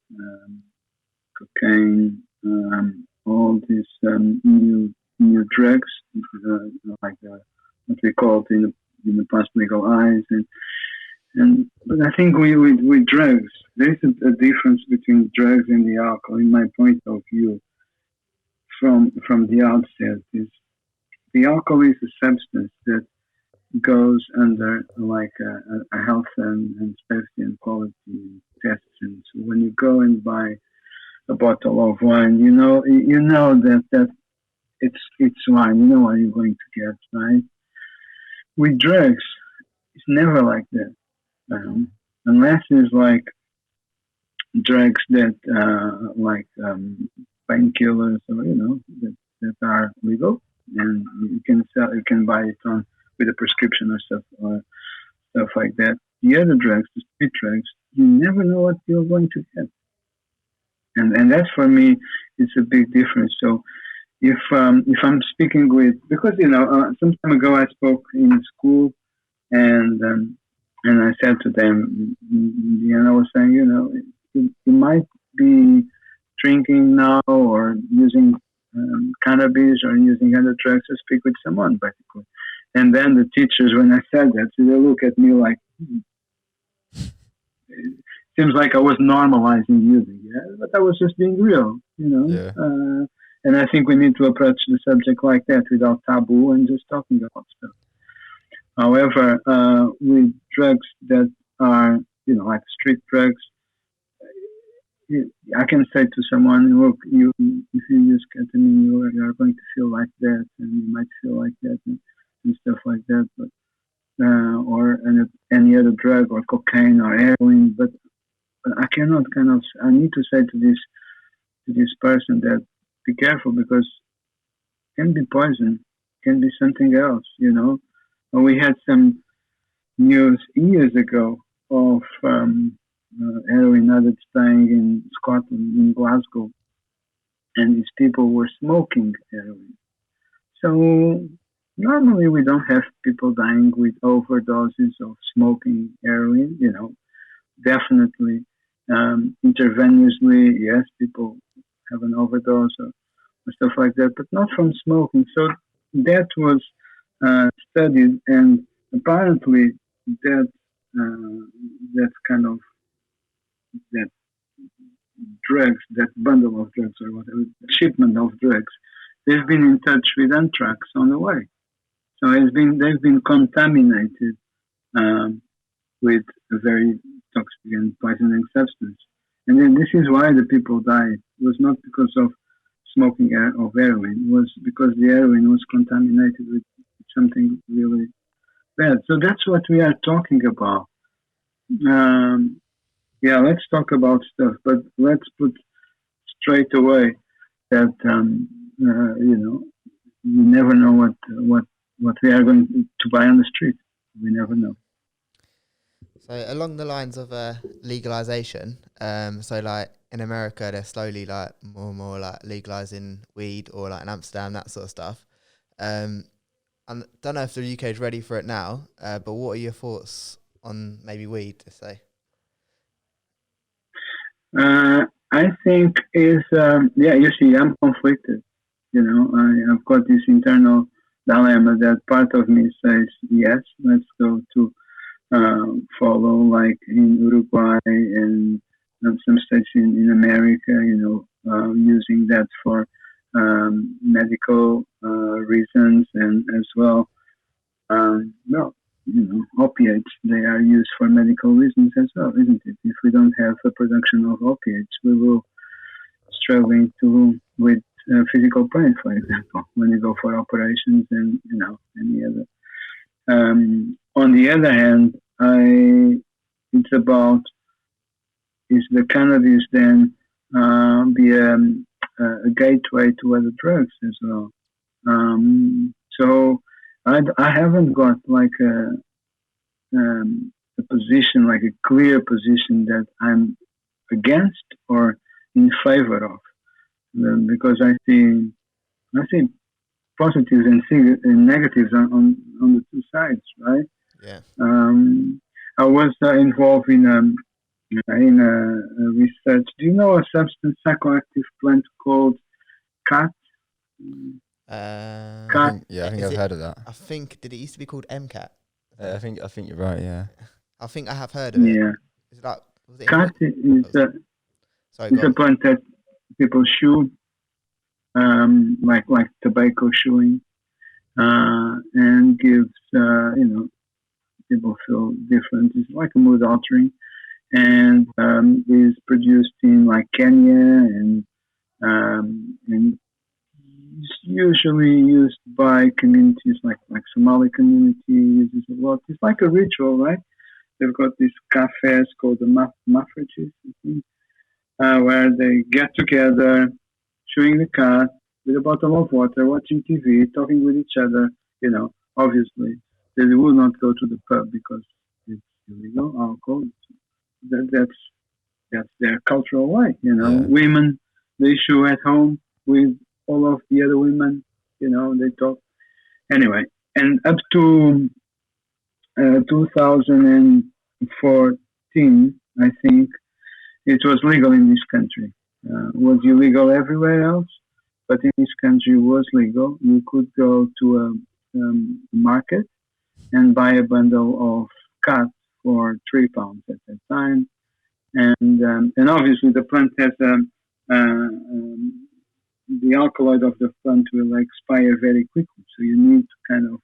all these new drugs, like what we called in the past legalized, but I think with drugs, there's a difference between drugs and the alcohol. In my point of view, from the outset, is the alcohol is a substance that goes under like a health and safety and quality tests. And so when you go and buy a bottle of wine, you know that it's wine. You know what you're going to get, right? With drugs, it's never like that, unless it's like drugs that like painkillers or that are legal, and you can buy it on with a prescription or stuff like that. The other drugs, the street drugs, you never know what you're going to get, and that for me is a big difference. So if I'm speaking with, because some time ago I spoke in school, and I said to them, and I was saying, you might be drinking now or using cannabis or using other drugs to speak with someone, basically. And then the teachers, when I said that, so they look at me like, it seems like I was normalizing using it, but I was just being real, Yeah. And I think we need to approach the subject like that, without taboo and just talking about stuff. However, with drugs that are, like street drugs, I can say to someone, look, if you use ketamine, you are going to feel like that, and you might feel like that, and stuff like that, but or any other drug, or cocaine or heroin. But I cannot I need to say to this person that be careful, because it can be poison, can be something else. We had some news years ago of heroin addicts dying in Scotland, in Glasgow, and these people were smoking heroin. So normally we don't have people dying with overdoses of smoking heroin. Definitely intravenously, yes, people have an overdose or stuff like that, but not from smoking. So that was studied, and apparently that kind of that drugs, that bundle of drugs or whatever, shipment of drugs, they've been in touch with anthrax on the way. So they've been contaminated with a very toxic and poisoning substance. And then this is why the people died. It was not because of smoking of heroin. It was because the heroin was contaminated with something really bad. So that's what we are talking about. Let's talk about stuff, but let's put straight away that you never know what we are going to buy on the street. We never know. So along the lines of legalization, so like in America, they're slowly like more and more like legalizing weed, or like in Amsterdam, that sort of stuff. I don't know if the UK is ready for it now, but what are your thoughts on maybe weed, to say? I think is you see, I'm conflicted. I've got this internal dilemma that part of me says yes, let's go to follow like in Uruguay and some states in America, using that for medical reasons, and as well, opiates, they are used for medical reasons as well, isn't it? If we don't have a production of opiates, we will struggling with physical pain, for example, when you go for operations and any other. On the other hand, it's about, is the cannabis then be a gateway to other drugs as well? So I haven't got like a position, like a clear position that I'm against or in favor of, because I see positives and negatives on the two sides, right? Yeah. I was involved in research. Do you know a substance, psychoactive plant called UKAT? I think I've heard of that. I think, did it used to be called MCAT? I think you're right. Yeah. I think I have heard of it. Yeah. Is it like, was it UKAT is a plant that people chew, like tobacco chewing, and gives people feel different. It's like a mood altering, and is produced in like Kenya and it's usually used by communities like Somali community uses a lot. It's like a ritual, right? They've got these cafes called the mafrages, I think, where they get together, chewing the cud with a bottle of water, watching TV, talking with each other. Obviously, they will not go to the pub because it's illegal alcohol. That's their cultural way. Yeah. Women, they chew at home with all of the other women. They talk anyway. And up to 2014, I think it was legal in this country. Was illegal everywhere else, but in this country it was legal. You could go to a market and buy a bundle of cut for £3 at that time, and obviously the plant has the alkaloid of the plant will expire very quickly, so you need to kind of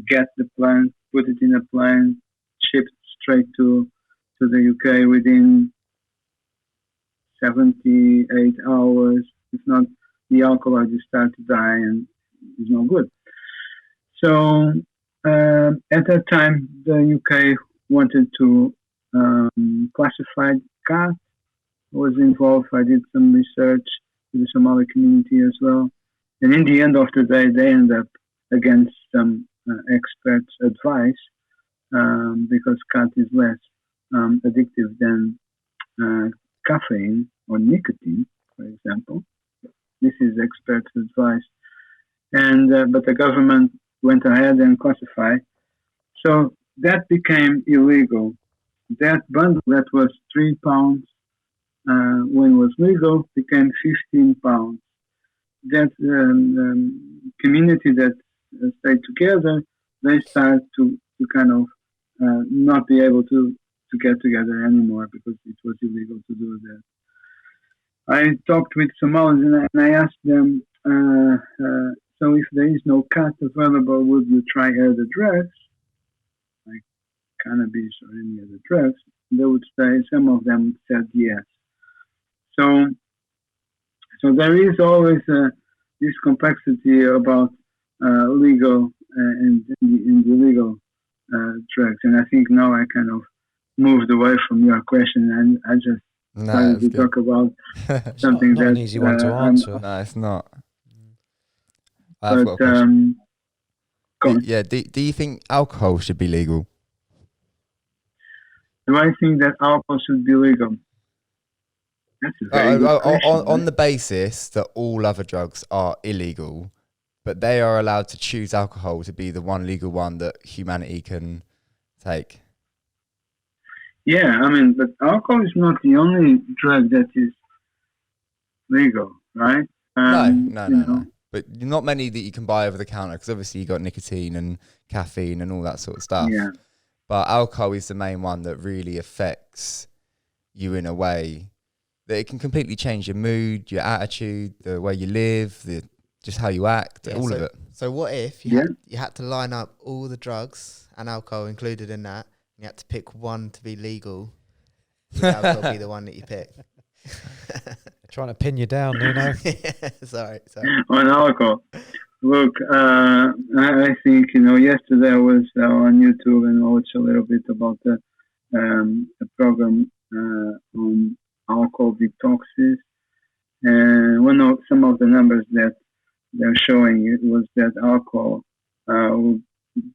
get the plant, put it in a plane, shipped straight to the UK within 78 hours. If not, the alkaloid will start to die and is no good. So at that time, the UK wanted to classify cat. I was involved. I did some research with the Somali community as well. And in the end of the day, they end up against some experts' advice because cat is less addictive than caffeine or nicotine, for example. This is experts' advice. And but the government went ahead and classified. So that became illegal. That bundle that was £3 when it was legal became £15. That community that stayed together, they start to kind of not be able to get together anymore because it was illegal to do that. I talked with Somalis and I asked them, so if there is no cat available, would you try other drugs, like cannabis or any other drugs? They would say, some of them said yes. So there is always this complexity about legal and illegal drugs. And I think now I kind of moved away from your question and I just started to talk about something not an easy one to answer. No, it's not. But yeah, do you think alcohol should be legal? Do I think that alcohol should be legal? That's a very good question, on the basis that all other drugs are illegal, but they are allowed to choose alcohol to be the one legal one that humanity can take. Yeah, I mean, but alcohol is not the only drug that is legal, right? No. But not many that you can buy over the counter, because obviously you got nicotine and caffeine and all that sort of stuff. Yeah. But alcohol is the main one that really affects you in a way that it can completely change your mood, your attitude, the way you live, just how you act, all of it. So what if you had to line up all the drugs and alcohol included in that, and you had to pick one to be legal, would alcohol be the one that you pick? Trying to pin you down, Nuno. Sorry. On alcohol. Look, I think, yesterday I was on YouTube and watched a little bit about a program on alcohol detoxes. And some of the numbers that they're showing it was that alcohol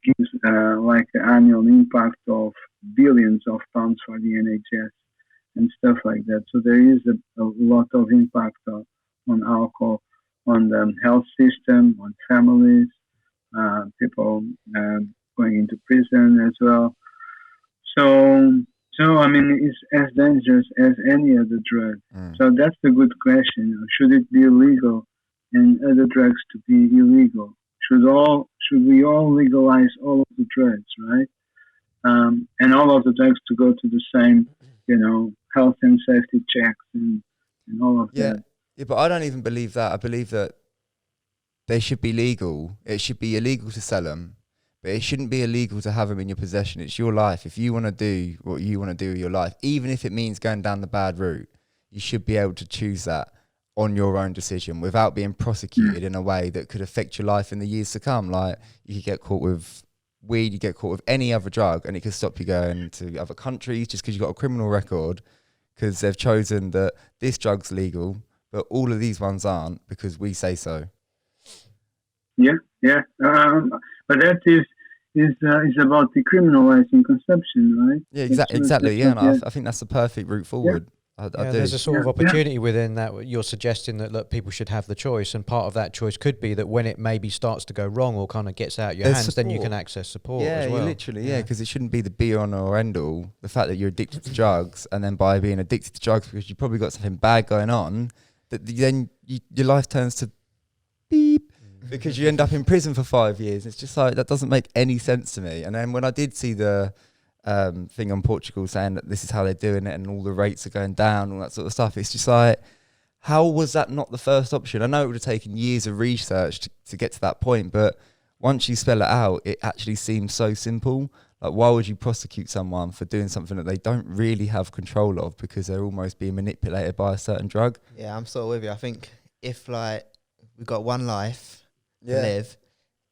gives like an annual impact of billions of pounds for the NHS and stuff like that. So there is a lot of impact on alcohol, on the health system, on families, people going into prison as well. So I mean, it's as dangerous as any other drug. So that's the good question. Should it be illegal and other drugs to be illegal? Should we all legalize all of the drugs, right? And all of the drugs to go to the same, health and safety checks and all of that. Yeah, but I don't even believe that. I believe that they should be legal. It should be illegal to sell them, but it shouldn't be illegal to have them in your possession. It's your life. If you want to do what you want to do with your life, even if it means going down the bad route, you should be able to choose that on your own decision without being prosecuted in a way that could affect your life in the years to come. Like, you could get caught with weed, you get caught with any other drug, and it could stop you going to other countries just because you've got a criminal record, because they've chosen that this drug's legal, but all of these ones aren't because we say so. Yeah. But that is about decriminalising consumption, right? Yeah, exactly. Yeah, and I think that's the perfect route forward. Yeah. I do. There's a sort of opportunity within that. You're suggesting that, look, people should have the choice, and part of that choice could be that when it maybe starts to go wrong or kind of gets out your hands, then you can access support as well. Literally, because it shouldn't be the be on or end all. The fact that you're addicted to drugs, and then by being addicted to drugs because you've probably got something bad going on, that then your life turns to beep because you end up in prison for 5 years. It's just like, that doesn't make any sense to me. And then when I did see the thing on Portugal saying that this is how they're doing it and all the rates are going down, all that sort of stuff, it's just like, how was that not the first option? I know it would have taken years of research to get to that point, but once you spell it out, it actually seems so simple. Like, why would you prosecute someone for doing something that they don't really have control of because they're almost being manipulated by a certain drug? Yeah, I'm sort of with you. I think if, like, we've got one life to live,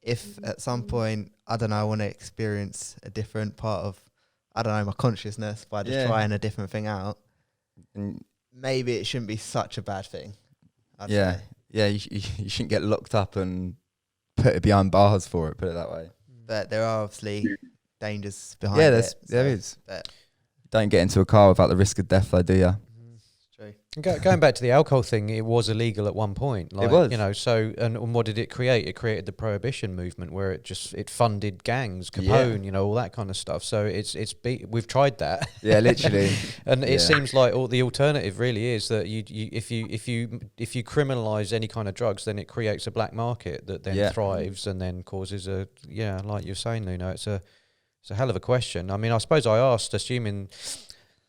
if at some point, I don't know, I want to experience a different part of, I don't know, my consciousness by just trying a different thing out, and maybe it shouldn't be such a bad thing. I'd say. You shouldn't get locked up and put it behind bars for it, put it that way. But there are obviously dangers behind it. There is. Don't get into a car without the risk of death, though, do you? True. Going back to the alcohol thing, it was illegal at one point. Like, it was. You know, so, and what did it create? It created the prohibition movement where it funded gangs, Capone, you know, all that kind of stuff. So we've tried that. Yeah, literally. And it seems like the alternative really is that if you criminalize any kind of drugs, then it creates a black market that then thrives and then causes like you're saying, Nuno, it's a hell of a question. I mean, I suppose I asked, assuming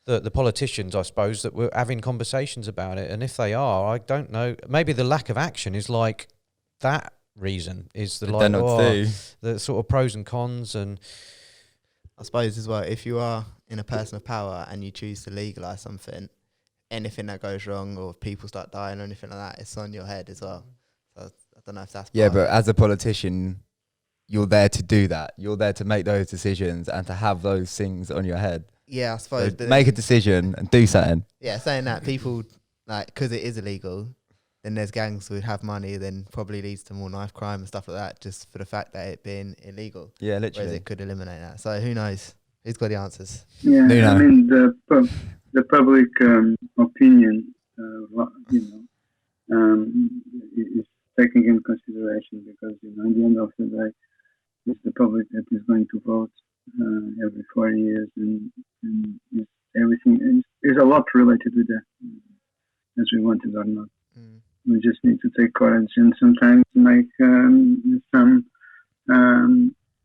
the politicians, I suppose, that were having conversations about it, and if they are, I don't know. Maybe the lack of action is like that reason is the sort of pros and cons, and I suppose as well, if you are in a person of power and you choose to legalise something, anything that goes wrong or if people start dying or anything like that, it's on your head as well. So I don't know if that's but as a politician, you're there to do that. You're there to make those decisions and to have those things on your head. Yeah, I suppose. So make a decision and do something. Yeah, saying that, people, like, because it is illegal, then there's gangs who have money, then probably leads to more knife crime and stuff like that, just for the fact that it being illegal. Yeah, literally. Whereas it could eliminate that. So who knows? Who's got the answers? Yeah, Nuno. I mean, the public opinion, is taken into consideration because, you know, at the end of the day, it's the public that is going to vote every 4 years, and everything is a lot related with that, as we want it or not. We just need to take courage and sometimes make some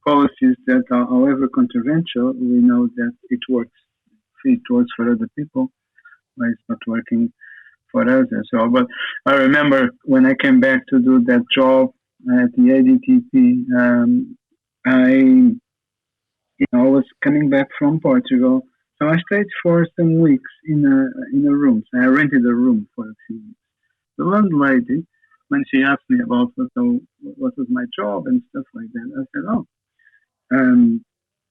policies that are, however controversial, we know that it works. It works for other people, but it's not working for us as well. But I remember when I came back to do that job at the ADTP, I was coming back from Portugal, so I stayed for some weeks in a room. So I rented a room for a few weeks. The landlady, when she asked me about what was my job and stuff like that, I said,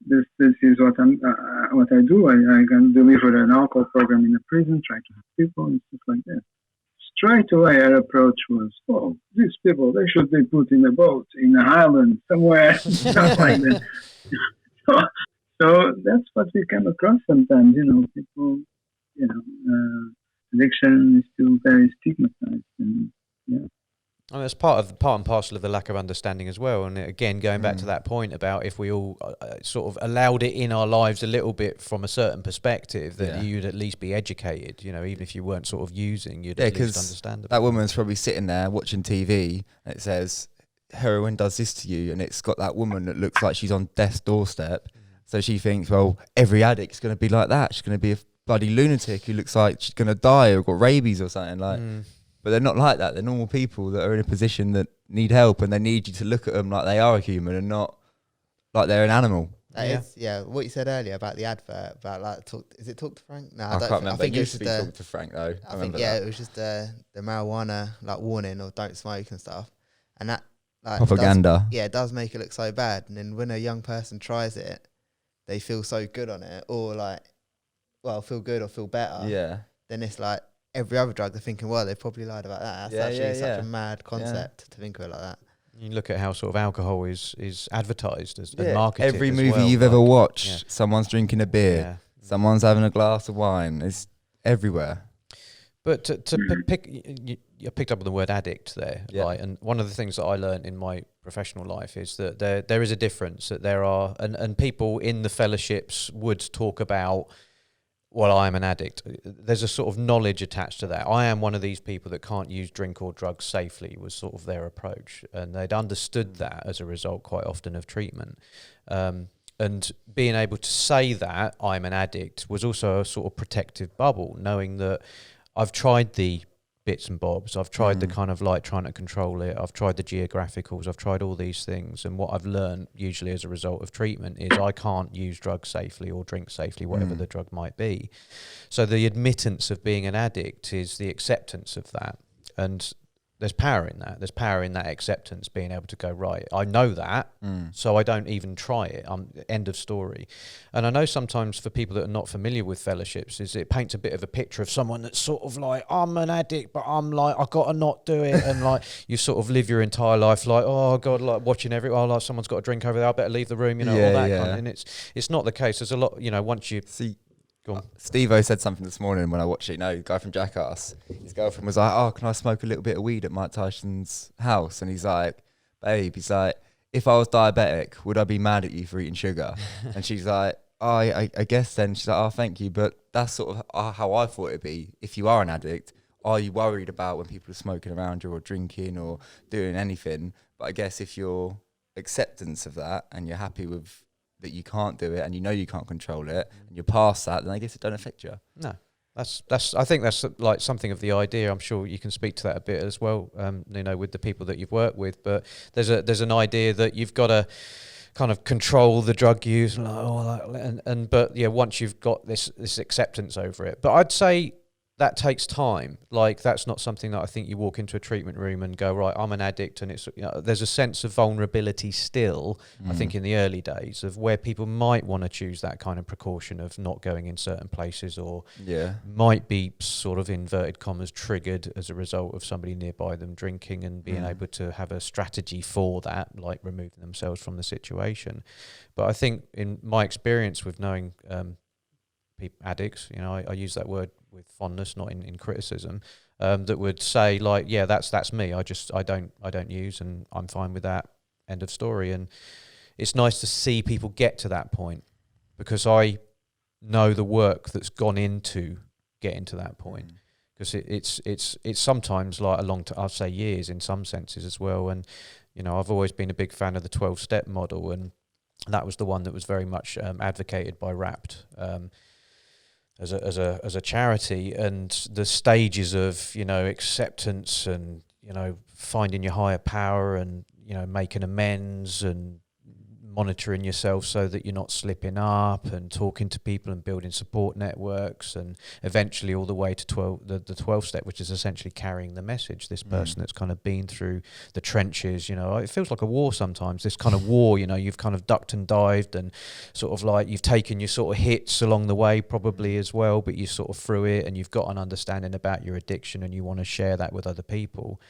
this is what I do. I can deliver an alcohol program in a prison, try to help people and stuff like that. Straight away, her approach was, these people, they should be put in a boat, in an island, somewhere, stuff like that. So that's what we come across sometimes, you know, people, you know, addiction is still very stigmatized, and And it's part and parcel of the lack of understanding as well. And again, going back to that point about if we all sort of allowed it in our lives a little bit from a certain perspective, that you'd at least be educated, you know, even if you weren't sort of using, you'd at least understand it. That woman's probably sitting there watching TV and it says, heroin does this to you, and it's got that woman that looks like she's on death's doorstep. So she thinks, well, every addict's going to be like that. She's going to be a bloody lunatic who looks like she's going to die or got rabies or something. Like, But they're not like that. They're normal people that are in a position that need help, and they need you to look at them like they are a human and not like they're an animal. That is, what you said earlier about the advert about like talk to Frank? No, I can't remember. I think it it used was to be Talk to Frank though. I think it was just the marijuana like warning or don't smoke and stuff, and that like propaganda. It does make it look so bad. And then when a young person tries it, they feel so good on it, or like, well, feel good or feel better. Yeah. Then it's like every other drug. They're thinking, well, they probably lied about that. That's actually such a mad concept to think of it like that. You look at how sort of alcohol is advertised and marketed. Every as movie well, you've ever watched, someone's drinking a beer, someone's having a glass of wine. It's everywhere. But to pick, you picked up on the word addict there, right? And one of the things that I learned in my professional life is that there is a difference, that there are, and people in the fellowships would talk about, well, I'm an addict. There's a sort of knowledge attached to that. I am one of these people that can't use drink or drugs safely, was sort of their approach. And they'd understood that as a result quite often of treatment. And being able to say that I'm an addict was also a sort of protective bubble, knowing that I've tried the bits and bobs. I've tried the kind of like trying to control it. I've tried the geographicals. I've tried all these things. And what I've learned usually as a result of treatment is I can't use drugs safely or drink safely, whatever the drug might be. So the admittance of being an addict is the acceptance of that. And there's power in that. There's power in that acceptance, being able to go, right, I know that, so I don't even try it. End of story. And I know sometimes for people that are not familiar with fellowships, is it paints a bit of a picture of someone that's sort of like, I'm an addict, but I'm like, I got to not do it. And like, you sort of live your entire life like, oh God, like watching like someone's got a drink over there, I better leave the room, all that kind of, and it's not the case. There's a lot, once you see. Go on. Steve-O said something this morning when I watched it. The guy from Jackass, his girlfriend was like, oh, can I smoke a little bit of weed at Mike Tyson's house? And he's like, babe, if I was diabetic, would I be mad at you for eating sugar? And she's like, oh, I guess then. She's like, oh, thank you. But that's sort of how I thought it'd be. If you are an addict, are you worried about when people are smoking around you or drinking or doing anything? But I guess if your acceptance of that and you're happy with that you can't do it and you can't control it and you're past that, then I guess it don't affect you. No, that's I think that's like something of the idea. I'm sure you can speak to that a bit as well, with the people that you've worked with. But there's an idea that you've got to kind of control the drug use but once you've got this acceptance over it. But I'd say that takes time. Like, that's not something that I think you walk into a treatment room and go, right, I'm an addict, and it's there's a sense of vulnerability still, I think, in the early days of where people might want to choose that kind of precaution of not going in certain places, or might be sort of inverted commas triggered as a result of somebody nearby them drinking, and being able to have a strategy for that, like removing themselves from the situation. But I think in my experience with knowing addicts, I use that word with fondness, not in criticism, that would say like, yeah, that's me. I don't use, and I'm fine with that. End of story. And it's nice to see people get to that point, because I know the work that's gone into getting to that point. Because it's sometimes like a long time, I'd say years in some senses as well. And I've always been a big fan of the 12-step model, and that was the one that was very much advocated by RAPT. As a charity, and the stages of acceptance and finding your higher power and making amends and monitoring yourself so that you're not slipping up, and talking to people and building support networks, and eventually all the way to 12 step, which is essentially carrying the message. This person that's kind of been through the trenches, it feels like a war sometimes, this kind of war, you've kind of ducked and dived, and sort of like you've taken your sort of hits along the way probably as well, but you sort of through it, and you've got an understanding about your addiction, and you want to share that with other people.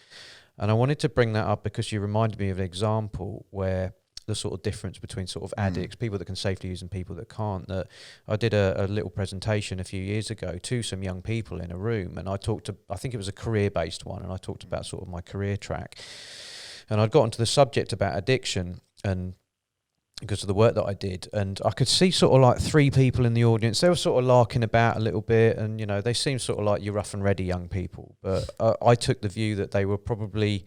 And I wanted to bring that up because you reminded me of an example where the sort of difference between sort of addicts, people that can safely use and people that can't. That I did a little presentation a few years ago to some young people in a room, and I think it was a career-based one, and I talked about sort of my career track. And I'd gotten to the subject about addiction, and because of the work that I did, and I could see sort of like three people in the audience. They were sort of larking about a little bit, and they seemed sort of like your rough and ready young people, but I took the view that they were probably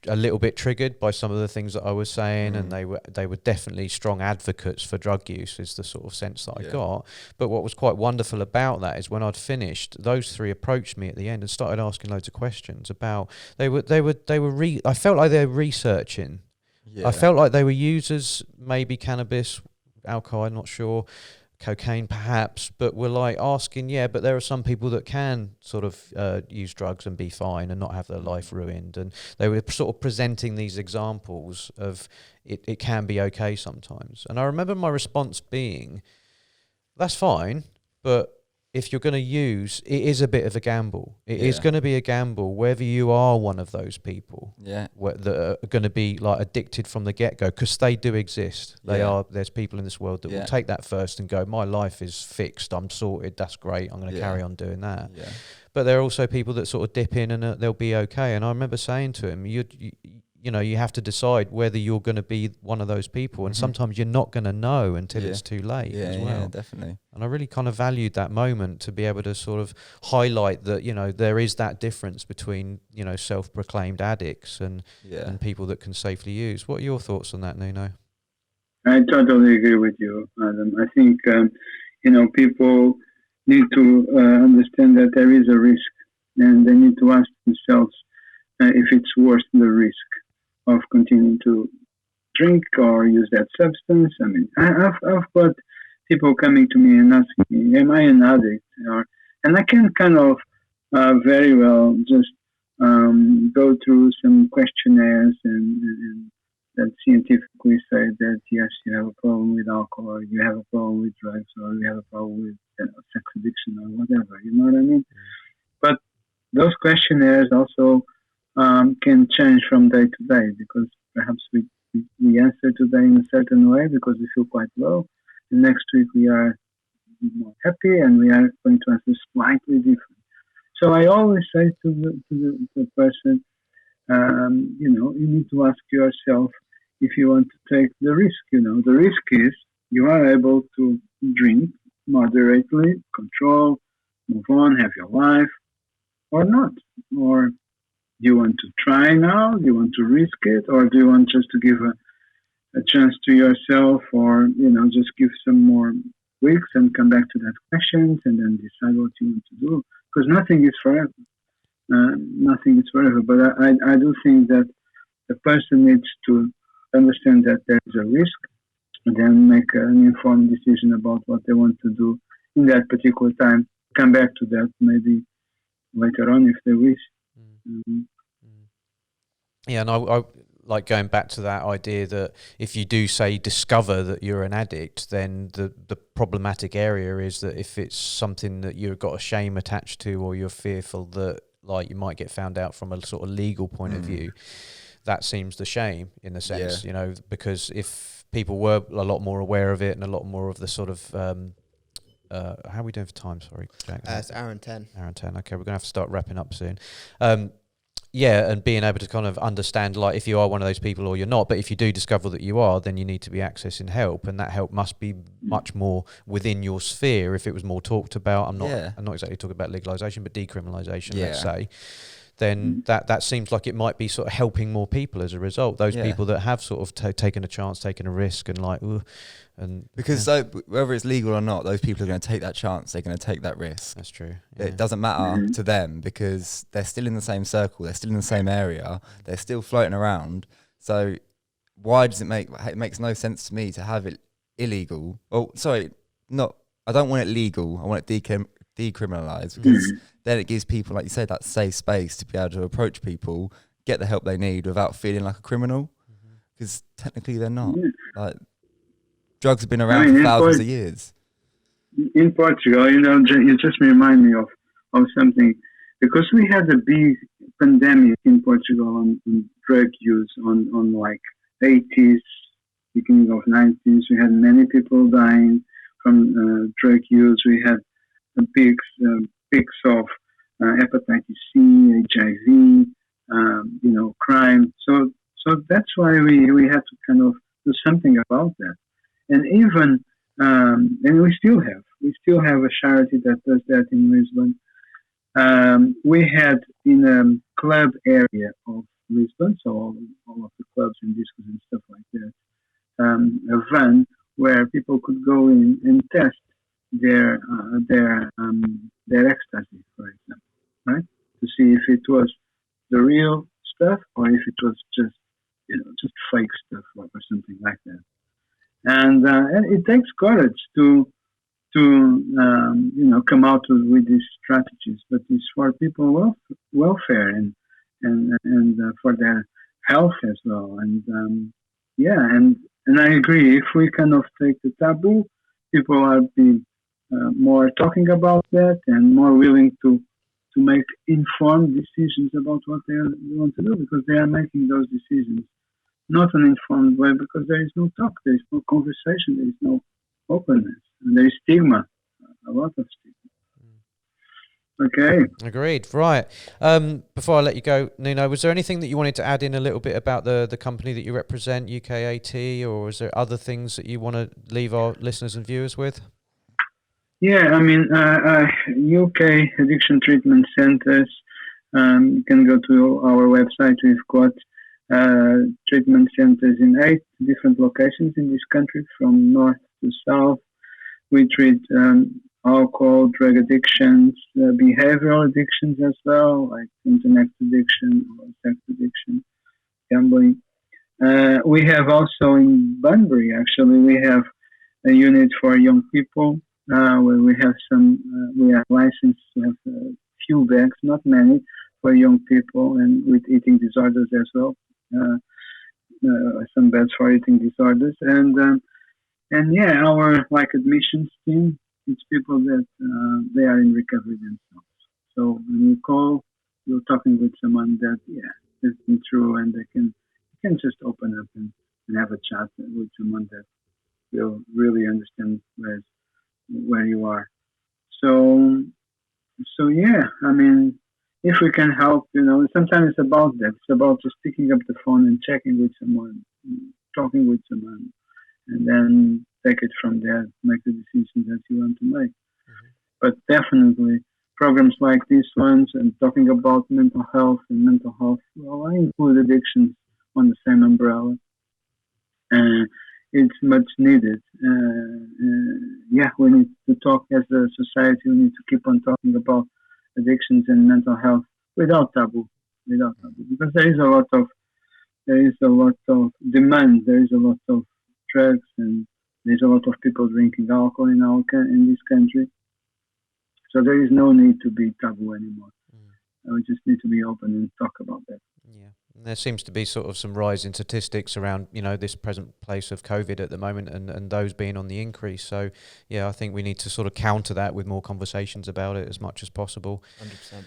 a little bit triggered by some of the things that I was saying, and they were definitely strong advocates for drug use, is the sort of sense that I got. But what was quite wonderful about that is when I'd finished, those three approached me at the end and started asking loads of questions about I felt like they were researching. I felt like they were users, maybe cannabis, alcohol, I'm not sure, cocaine perhaps, but were like asking, but there are some people that can sort of use drugs and be fine and not have their life ruined. And they were sort of presenting these examples of it can be okay sometimes. And I remember my response being, that's fine, but if you're going to use, it is a bit of a gamble. It is going to be a gamble whether you are one of those people that are going to be like addicted from the get-go, because they do exist. There's people in this world that will take that first and go, my life is fixed, I'm sorted, that's great, I'm going to carry on doing that. But there are also people that sort of dip in and they'll be okay. And I remember saying to him, you have to decide whether you're going to be one of those people, and sometimes you're not going to know until it's too late as well. Yeah, definitely. And I really kind of valued that moment to be able to sort of highlight that, there is that difference between, self-proclaimed addicts and people that can safely use. What are your thoughts on that, Nuno? I totally agree with you, Adam. I think, people need to understand that there is a risk, and they need to ask themselves if it's worth the risk of continuing to drink or use that substance. I mean, I've got people coming to me and asking me, am I an addict? And I can kind of very well just go through some questionnaires and that scientifically say that, yes, you have a problem with alcohol, or you have a problem with drugs, or you have a problem with sex addiction or whatever, you know what I mean? But those questionnaires also can change from day to day, because perhaps we answer today in a certain way because we feel quite low, and next week we are more happy and we are going to answer slightly different. So I always say to the person, you need to ask yourself if you want to take the risk. The risk is you are able to drink moderately, control, move on, have your life, or not. Or do you want to try now? Do you want to risk it? Or do you want just to give a chance to yourself, or, just give some more weeks and come back to that questions and then decide what you want to do? Because nothing is forever. Nothing is forever. But I do think that the person needs to understand that there is a risk, and then make an informed decision about what they want to do in that particular time. Come back to that maybe later on if they wish. Yeah, and I like going back to that idea that if you do discover that you're an addict, then the problematic area is that if it's something that you've got a shame attached to, or you're fearful that like you might get found out from a sort of legal point of view, that seems the shame in a sense, because if people were a lot more aware of it and a lot more of the sort of how are we doing for time? Sorry, Jack. It's hour and 10. Hour and 10. Okay, we're gonna have to start wrapping up soon. And being able to kind of understand, like, if you are one of those people or you're not, but if you do discover that you are, then you need to be accessing help, and that help must be much more within your sphere. If it was more talked about, I'm not exactly talking about legalisation, but decriminalisation, let's say, then that seems like it might be sort of helping more people as a result. Those people that have sort of taken a chance, taken a risk, and like, because whether it's legal or not, those people are going to take that chance. They're going to take that risk. That's true. It doesn't matter to them because they're still in the same circle. They're still in the same area. They're still floating around. So why does it makes no sense to me to have it illegal? Oh, sorry, I don't want it legal. I want it decriminalised, because then it gives people, like you say, that safe space to be able to approach people, get the help they need without feeling like a criminal, because technically they're not. Like, drugs have been around for thousands of years. In Portugal, you just remind me of something, because we had a big pandemic in Portugal on drug use on like 80s, beginning of 90s. We had many people dying from drug use. We had peaks of hepatitis C, HIV, crime. So that's why we had to kind of do something about that. And even and we still have a charity that does that in Lisbon. We had in a club area of Lisbon, so all of the clubs and discos and stuff like that. A van where people could go in and test their ecstasy, for example, right? To see if it was the real stuff or if it was just fake stuff or something like that. And it takes courage to come out with these strategies, but it's for people's welfare and for their health as well. And and I agree. If we kind of take the taboo, people are be more talking about that and more willing to make informed decisions about what they want to do, because they are making those decisions not an informed way, because there is no talk, there is no conversation, there is no openness, and there is stigma, a lot of stigma. Okay. Agreed. Right. Before I let you go, Nuno, was there anything that you wanted to add in a little bit about the company that you represent, UKAT, or is there other things that you want to leave our listeners and viewers with? Yeah, I mean, UK Addiction Treatment Centres, you can go to our website. We've got treatment centres in 8 different locations in this country, from north to south. We treat alcohol, drug addictions, behavioral addictions as well, like internet addiction or sex addiction, gambling. We have also in Bunbury, actually, we have a unit for young people where we have we are licensed to have a few beds, not many, for young people and with eating disorders as well. Some beds for eating disorders. And yeah, our admissions team, it's people that they are in recovery themselves. So when you call, you're talking with someone that has been through, and they can just open up and have a chat with someone that will really understand where you are. So yeah, I mean, if we can help, sometimes it's about that. It's about just picking up the phone and checking with someone, talking with someone, and then take it from there, make the decisions that you want to make. Mm-hmm. But definitely, programs like these ones and talking about mental health, well, I include addictions on the same umbrella. It's much needed. We need to talk as a society. We need to keep on talking about addictions and mental health without taboo, because there is a lot of demand. There is a lot of drugs, and there's a lot of people drinking alcohol in this country. So there is no need to be taboo anymore. We just need to be open and talk about that. Yeah. There seems to be sort of some rise in statistics around, this present place of COVID at the moment, and those being on the increase. So, yeah, I think we need to sort of counter that with more conversations about it as much as possible. 100%.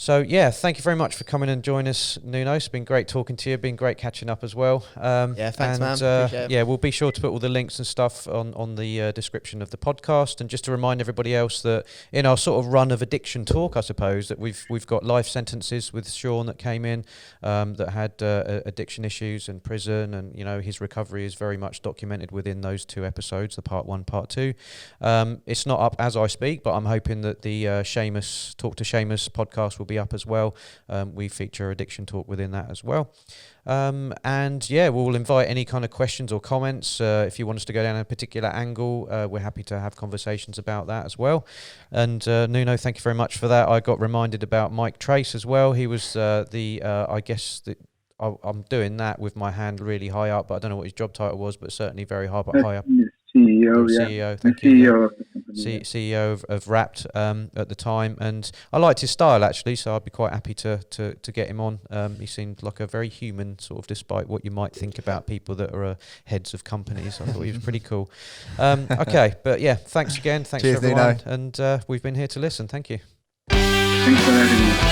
So, yeah, thank you very much for coming and joining us, Nuno. It's been great talking to you. Been great catching up as well. Thanks, man. Appreciate it. We'll be sure to put all the links and stuff on the description of the podcast. And just to remind everybody else that in our sort of run of addiction talk, I suppose, that we've got life sentences with Sean that came in that had addiction issues in prison, and his recovery is very much documented within those 2 episodes, the part 1, part 2. It's not up as I speak, but I'm hoping that the Talk to Seamus podcast will be up as well. We feature addiction talk within that as well. We'll invite any kind of questions or comments. If you want us to go down a particular angle, we're happy to have conversations about that as well. And Nuno, thank you very much for that. I got reminded about Mike Trace as well. He was I'm doing that with my hand really high up, but I don't know what his job title was, but certainly very high up. CEO, CEO, thank you. CEO of Wrapped at the time, and I liked his style actually, so I'd be quite happy to get him on. He seemed like a very human, sort of, despite what you might think about people that are heads of companies. I thought he was pretty cool. Okay, but yeah, thanks again. Thanks, cheers, everyone, Nino. And we've been here to listen. Thank you. Thanks for having me.